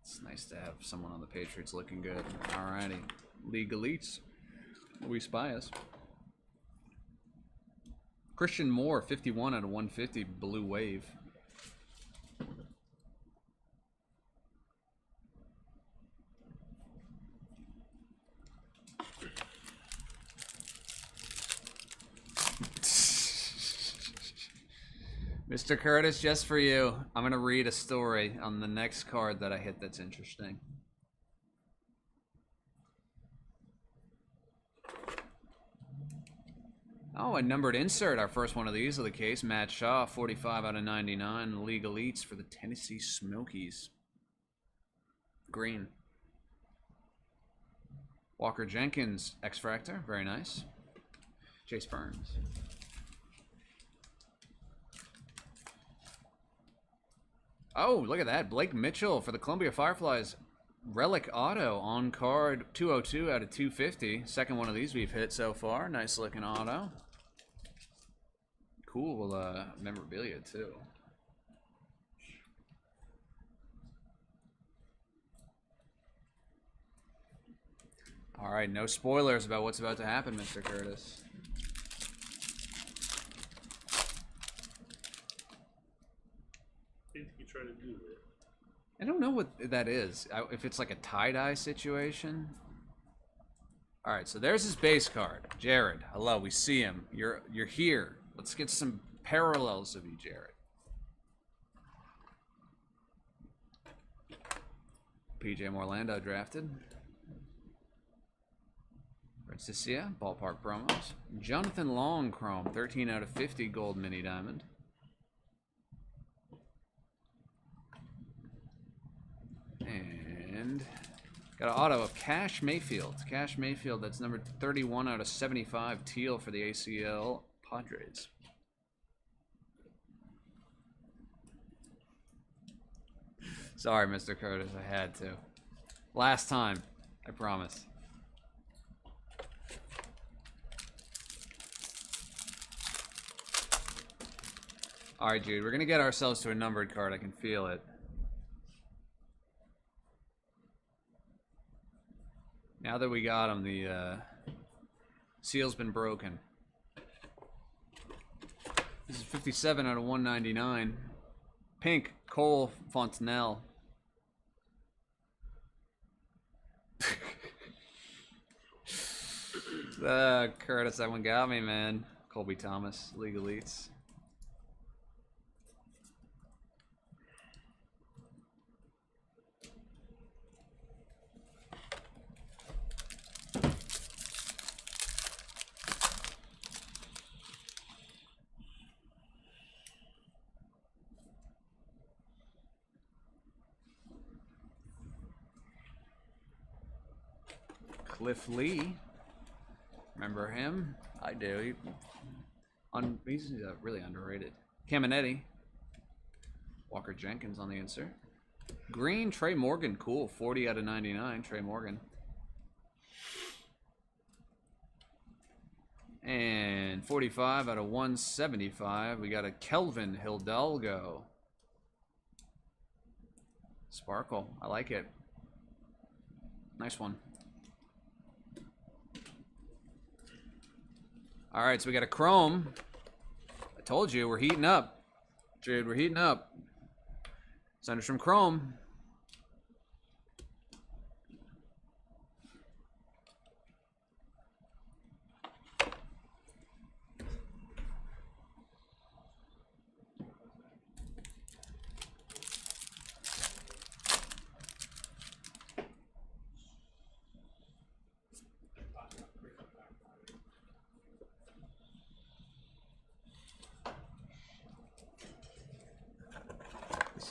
It's nice to have someone on the Patriots looking good. Alrighty. League Elites. Luis Bias. Christian Moore, 51 out of 150, Blue Wave. Mr. Curtis, just for you, I'm going to read a story on the next card that I hit that's interesting. Oh, a numbered insert, our first one of these of the case. Matt Shaw, 45 out of 99, League Elites for the Tennessee Smokies. Green. Walker Jenkins, X-Fractor, very nice. Chase Burns. Oh, look at that. Blake Mitchell for the Columbia Fireflies. Relic Auto on card 202 out of 250. Second one of these we've hit so far. Nice looking auto. Cool memorabilia too. All right, no spoilers about what's about to happen, Mr. Curtis. Try to do that. I don't know what that is. If it's like a tie-dye situation. All right, so there's his base card. Jared, hello, we see him. You're here. Let's get some parallels of you, Jared. PJ Orlando drafted. Franciscia, ballpark promos. Jonathan Long Chrome, 13 out of 50 gold mini diamond. And got an auto of Cash Mayfield. Cash Mayfield, that's number 31 out of 75 teal for the ACL Padres. Sorry, Mr. Curtis, I had to. Last time, I promise. All right, Jude, we're going to get ourselves to a numbered card. I can feel it. Now that we got him, the seal's been broken. This is 57 out of 199. Pink, Cole Fontenelle. Curtis, that one got me, man. Colby Thomas, League Elites. Cliff Lee. Remember him? I do. He's really underrated. Caminetti. Walker Jenkins on the insert. Green, Trey Morgan. Cool. 40 out of 99. Trey Morgan. And 45 out of 175. We got a Kelvin Hidalgo. Sparkle. I like it. Nice one. All right, so we got a Chrome. I told you, we're heating up. Dude, we're heating up. Senders from Chrome.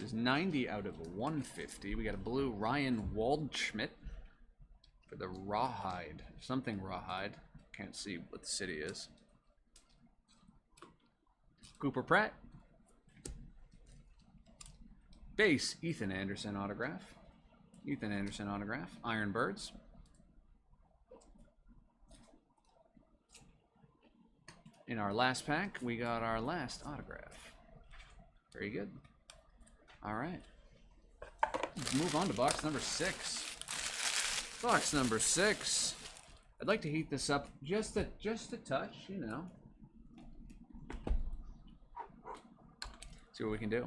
is 90 out of 150. We got a blue Ryan Waldschmidt for the Rawhide. Something Rawhide. Can't see what the city is. Cooper Pratt. Base, Ethan Anderson autograph. Ethan Anderson autograph. Iron Birds. In our last pack, we got our last autograph. Very good. All right. Let's move on to box number 6. Box number 6. I'd like to heat this up just a touch, you know. See what we can do.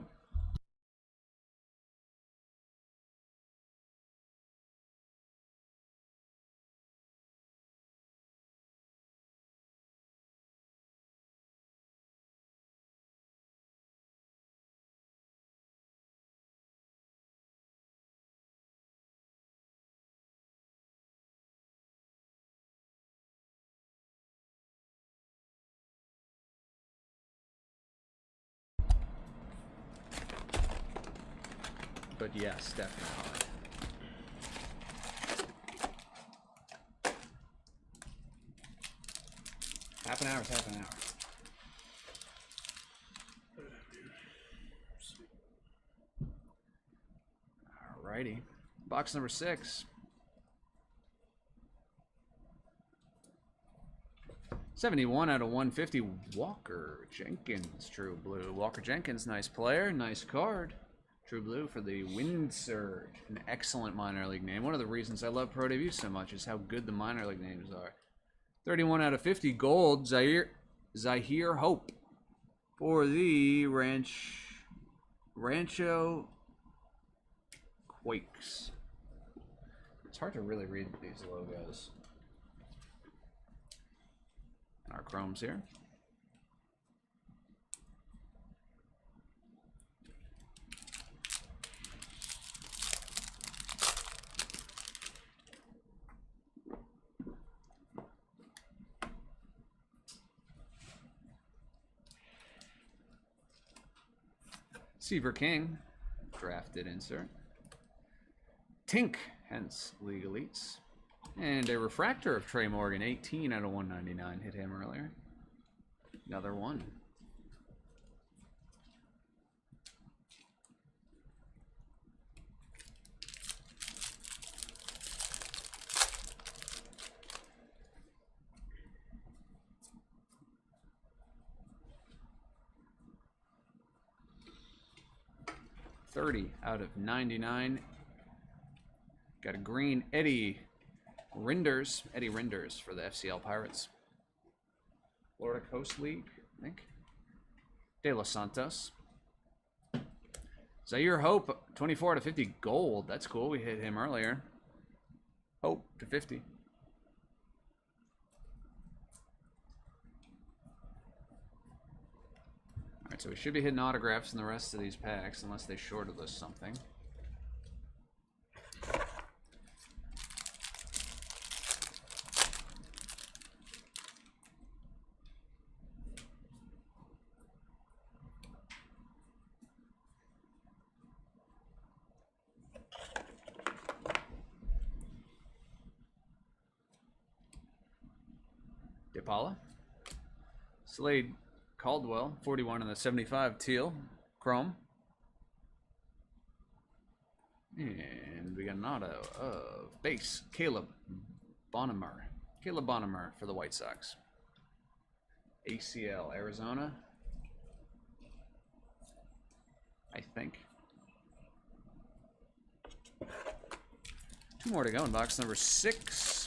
But yes, definitely. Half an hour is half an hour. Alrighty. Box number 6. 71 out of 150. Walker Jenkins, True Blue. Walker Jenkins, nice player, nice card. True Blue for the Wind Surge. An excellent minor league name. One of the reasons I love Pro Debut so much is how good the minor league names are. 31 out of 50. Gold, Zahir Hope for the Rancho Quakes. It's hard to really read these logos. Our chromes here. Seaver King, drafted insert. Tink, hence League Elites. And a refractor of Trey Morgan, 18 out of 199. Hit him earlier. Another one. $30 out of 99. Got a green Eddie Rinders for the FCL Pirates. Florida Coast League, I think. De Los Santos. Zaire Hope, 24 out of 50 gold. That's cool. We hit him earlier. Hope to 50. Alright, so we should be hitting autographs in the rest of these packs, unless they shorted us something. DePaula. Slade Caldwell, 41 in the 75 teal, chrome. And we got an auto of base, Caleb Bonnemer. Caleb Bonnemer for the White Sox. ACL, Arizona. I think. 2 more to go in box number 6.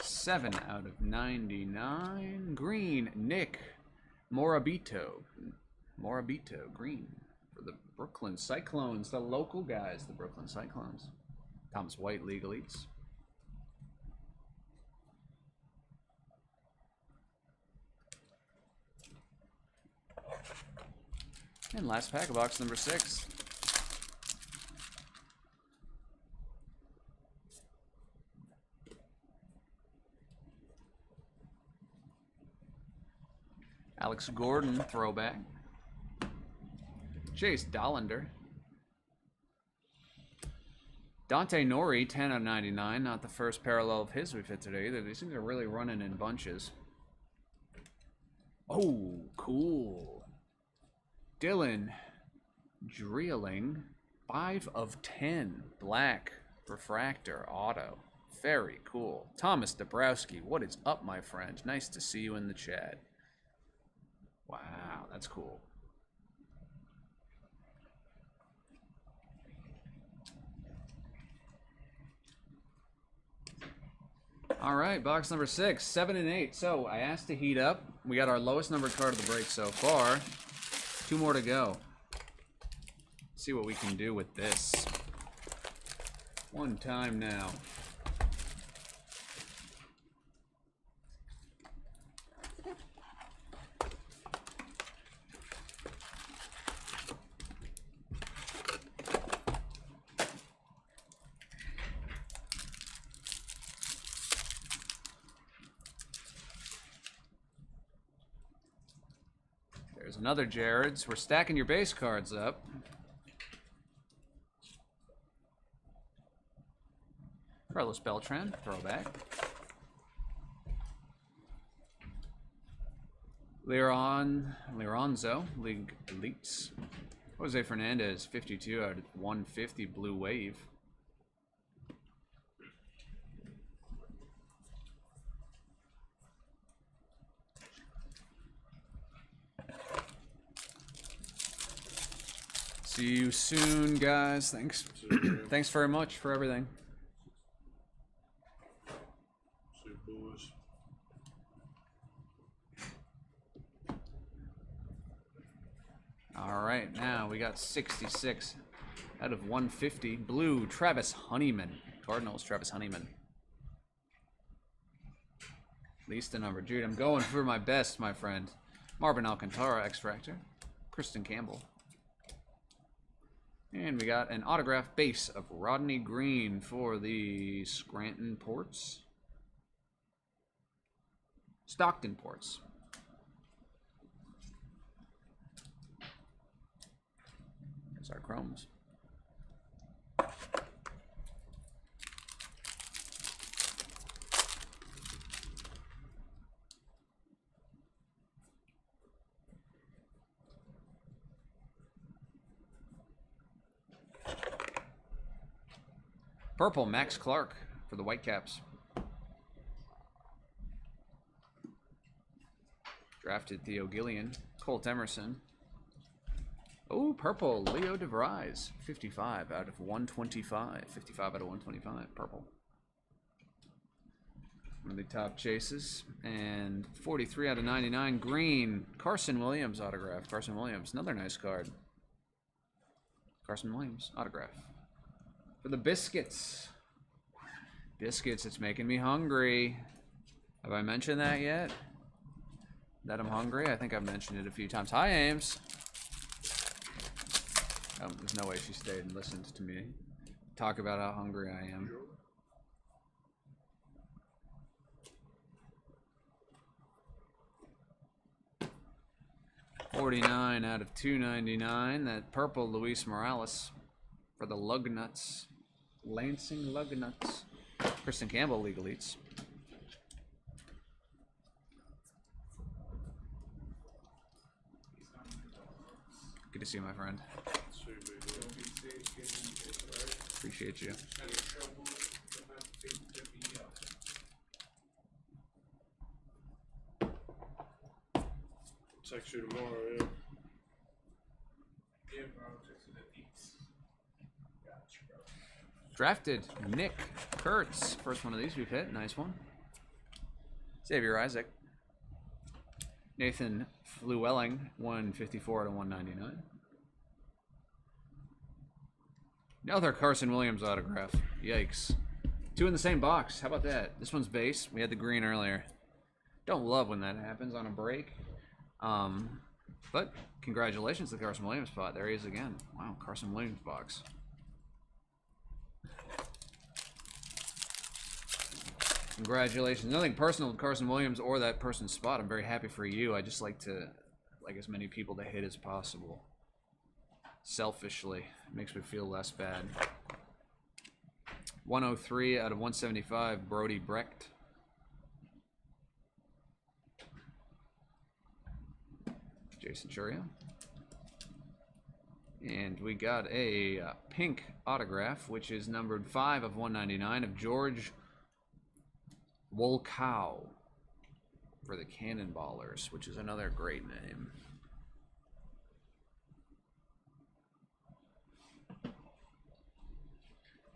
$7 out of 99. Green, Nick Morabito. Morabito, green for the Brooklyn Cyclones, the local guys, the Brooklyn Cyclones. Thomas White, League Elites. And last pack of box number 6. Alex Gordon throwback. Chase Dollander. Dante Nori, 10 out of 99. Not the first parallel of his we've hit today either. These things are really running in bunches. Oh, cool. Dylan Dreeling, 5 of 10. Black refractor auto. Very cool. Thomas Dabrowski, what is up, my friend? Nice to see you in the chat. Wow, that's cool. All right, box number 6, 7 and 8. So I asked to heat up. We got our lowest numbered card of the break so far. 2 more to go. See what we can do with this. One time now. There's another Jared's. We're stacking your base cards up. Carlos Beltran, throwback. Lironzo, League Elites. Jose Fernandez, 52 out of 150, Blue Wave. See you soon, guys. Thanks. Thanks very much for everything. All right, now we got 66 out of 150. Blue, Travis Honeyman. Cardinals, Travis Honeyman. Least a number. Dude, I'm going for my best, my friend. Marvin Alcantara, X-Fractor. Kristen Campbell. And we got an autograph base of Rodney Green for the Scranton Ports. Stockton Ports. There's our chromes. Purple, Max Clark for the Whitecaps. Drafted Theo Gillian. Colt Emerson. Oh, purple, Leo DeVries. 55 out of 125. 55 out of 125, purple. One of the top chases. And 43 out of 99, green. Carson Williams autograph. Carson Williams, another nice card. Carson Williams autograph. For the Biscuits. Biscuits, it's making me hungry. Have I mentioned that yet? That I'm hungry? I think I've mentioned it a few times. Hi, Ames. Oh, there's no way she stayed and listened to me talk about how hungry I am. $49 out of $299. That purple Luis Morales for the Lugnuts. Lansing Lugnuts. Kristen Campbell, League Elites. Good to see you, my friend. Appreciate you. Text you tomorrow, yeah. Yeah, bro. Text you the deets. Gotcha, bro. Drafted Nick Kurtz. First one of these we've hit. Nice one. Xavier Isaac. Nathan Flewelling, 154 to 199. Another Carson Williams autograph. Yikes. 2 in the same box. How about that? This one's base. We had the green earlier. Don't love when that happens on a break. But congratulations to the Carson Williams spot. There he is again. Wow, Carson Williams box. Congratulations. Nothing personal with Carson Williams or that person's spot. I'm very happy for you. I just like as many people to hit as possible. Selfishly. It makes me feel less bad. 103 out of 175, Brody Brecht. Jason Churia. And we got a pink autograph, which is numbered 5 of 199 of George Wolkow for the Cannonballers, which is another great name.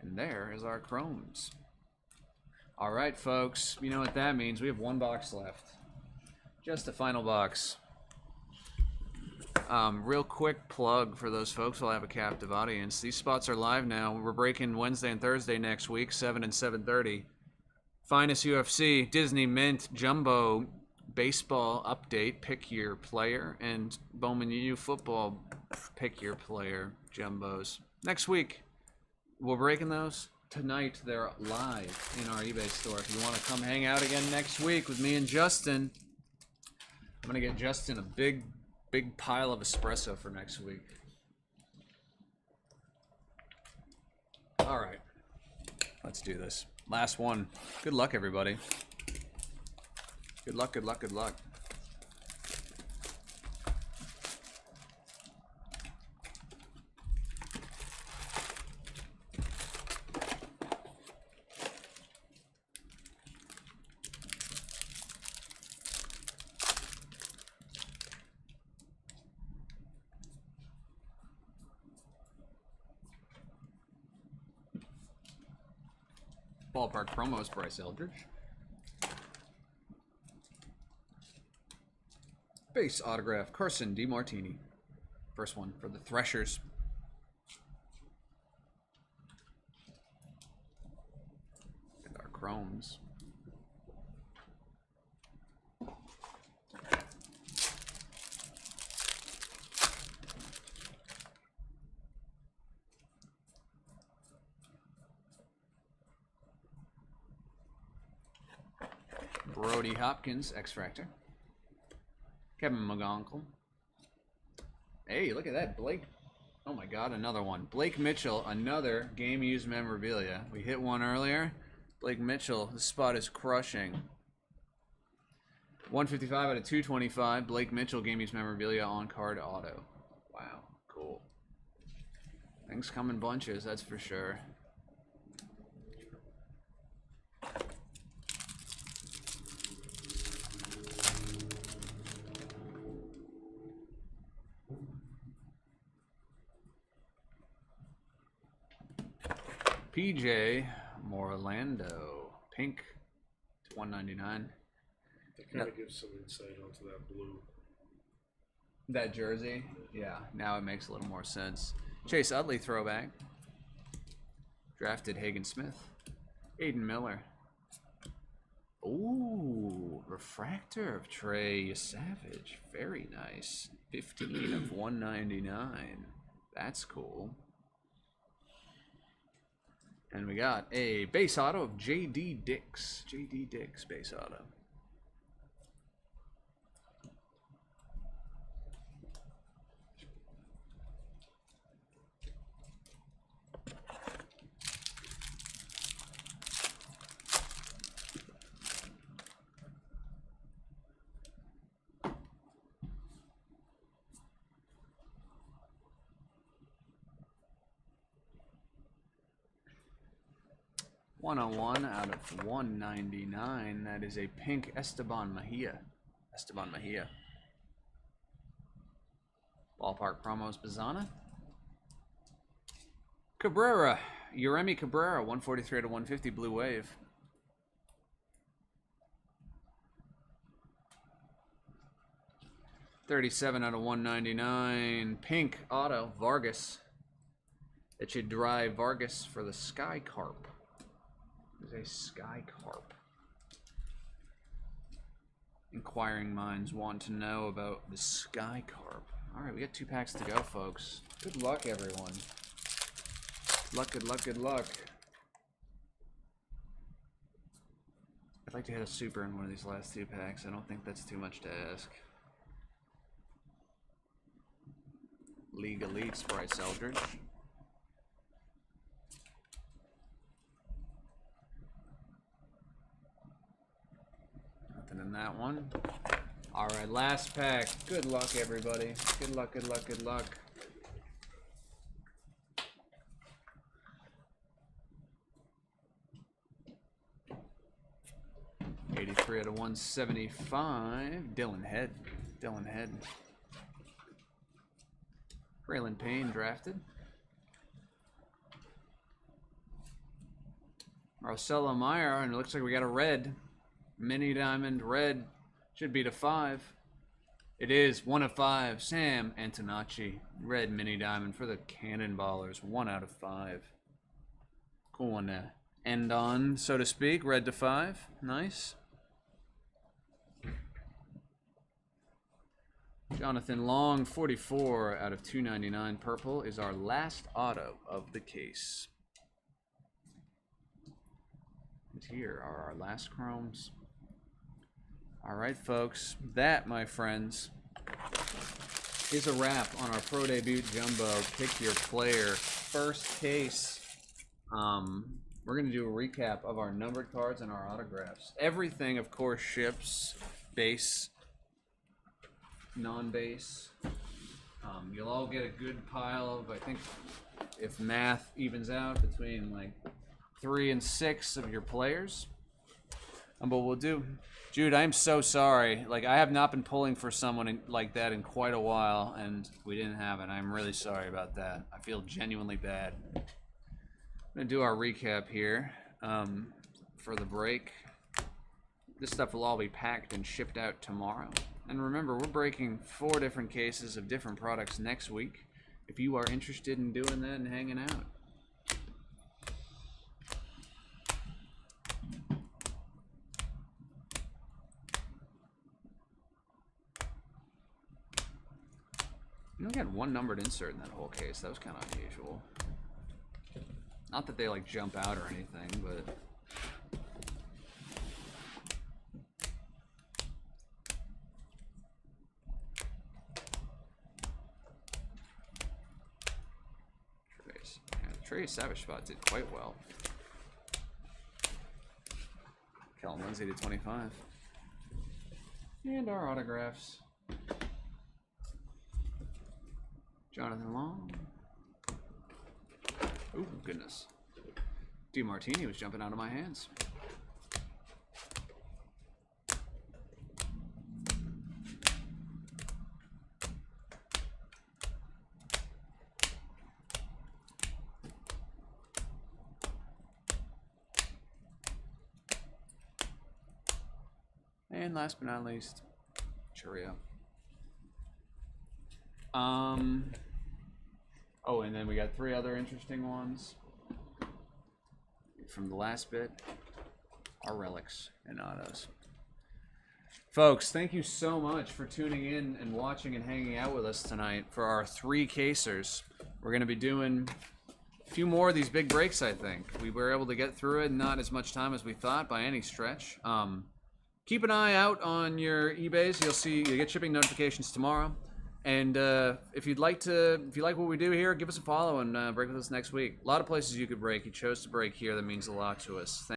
And there is our chromes. All right, folks. You know what that means. We have one box left. Just a final box. Real quick plug for those folks who will have a captive audience. These spots are live now. We're breaking Wednesday and Thursday next week, 7 and 7:30. Finest UFC, Disney Mint, Jumbo, Baseball Update, Pick Your Player, and Bowman U Football, Pick Your Player, Jumbos. Next week, we're breaking those. Tonight, they're live in our eBay store. If you want to come hang out again next week with me and Justin, I'm going to get Justin a big pile of espresso for next week. All right. Let's do this. Last one. Good luck, everybody. Good luck, good luck, good luck. Ballpark promos, Bryce Eldridge. Base autograph, Carson DeMartini. First one for the Threshers. And our chromes. Brody Hopkins, X-Factor. Kevin McGonkel. Hey, look at that, Blake. Oh my God, another one. Blake Mitchell, another game-used memorabilia. We hit one earlier. Blake Mitchell, this spot is crushing. 155 out of 225. Blake Mitchell, game-used memorabilia on card auto. Wow, cool. Things come in bunches, that's for sure. PJ Morlando, pink, 199. That kind of gives some insight onto that blue. That jersey? Yeah, now it makes a little more sense. Chase Utley throwback. Drafted Hagen Smith. Aiden Miller. Ooh, refractor of Trey Savage. Very nice. 15 of 199. That's cool. And we got a base auto of J.D. Dix. J.D. Dix base auto. $101 out of 199. That is a pink Esteban Mejia. Esteban Mejia. Ballpark promos, Bazana. Cabrera. Uremi Cabrera, 143 out of 150, Blue Wave. $37 out of 199. Pink auto, Vargas. It should drive Vargas for the Sky Carp. There's a Sky Carp. Inquiring minds want to know about the Sky Carp. Alright, we got 2 packs to go, folks. Good luck, everyone. Good luck, good luck, good luck. I'd like to hit a super in one of these last 2 packs. I don't think that's too much to ask. League Elites, Bryce Eldridge. Nothing in that one. All right, last pack. Good luck, everybody. Good luck, good luck, good luck. '83 out of 175. Dylan Head. Dylan Head. Braylon Payne drafted. Marcelo Meyer, and it looks like we got a red. Mini diamond red. Should be to 5. It is 1 of 5. Sam Antonacci. Red mini diamond for the Cannonballers. 1 out of 5. Cool one to end on, so to speak. Red to 5. Nice. Jonathan Long, 44 out of 299. Purple is our last auto of the case. And here are our last chromes. All right, folks. That, my friends, is a wrap on our Pro Debut Jumbo Pick Your Player first case. We're going to do a recap of our numbered cards and our autographs. Everything, of course, ships base, non-base. You'll all get a good pile of, I think, if math evens out, between like 3 and 6 of your players. But we'll do. Jude, I'm so sorry. Like, I have not been pulling for someone like that in quite a while, and we didn't have it. I'm really sorry about that. I feel genuinely bad. I'm going to do our recap here for the break. This stuff will all be packed and shipped out tomorrow. And remember, we're breaking 4 different cases of different products next week. If you are interested in doing that and hanging out. You only got 1 numbered insert in that whole case. That was kind of unusual. Not that they like jump out or anything, but Trace. Yeah, Trey Savage spot did quite well. Kellen Lindsay to 25. And our autographs. Jonathan Long. Oh, goodness. DiMartini was jumping out of my hands. And last but not least, Churio. Oh, and then we got 3 other interesting ones from the last bit. Our relics and autos. Folks, thank you so much for tuning in and watching and hanging out with us tonight for our 3 casers. We're going to be doing a few more of these big breaks, I think. We were able to get through it in not as much time as we thought by any stretch. Keep an eye out on your eBays. You'll get shipping notifications tomorrow. And if you like what we do here, give us a follow and break with us next week. A lot of places you could break. You chose to break here. That means a lot to us.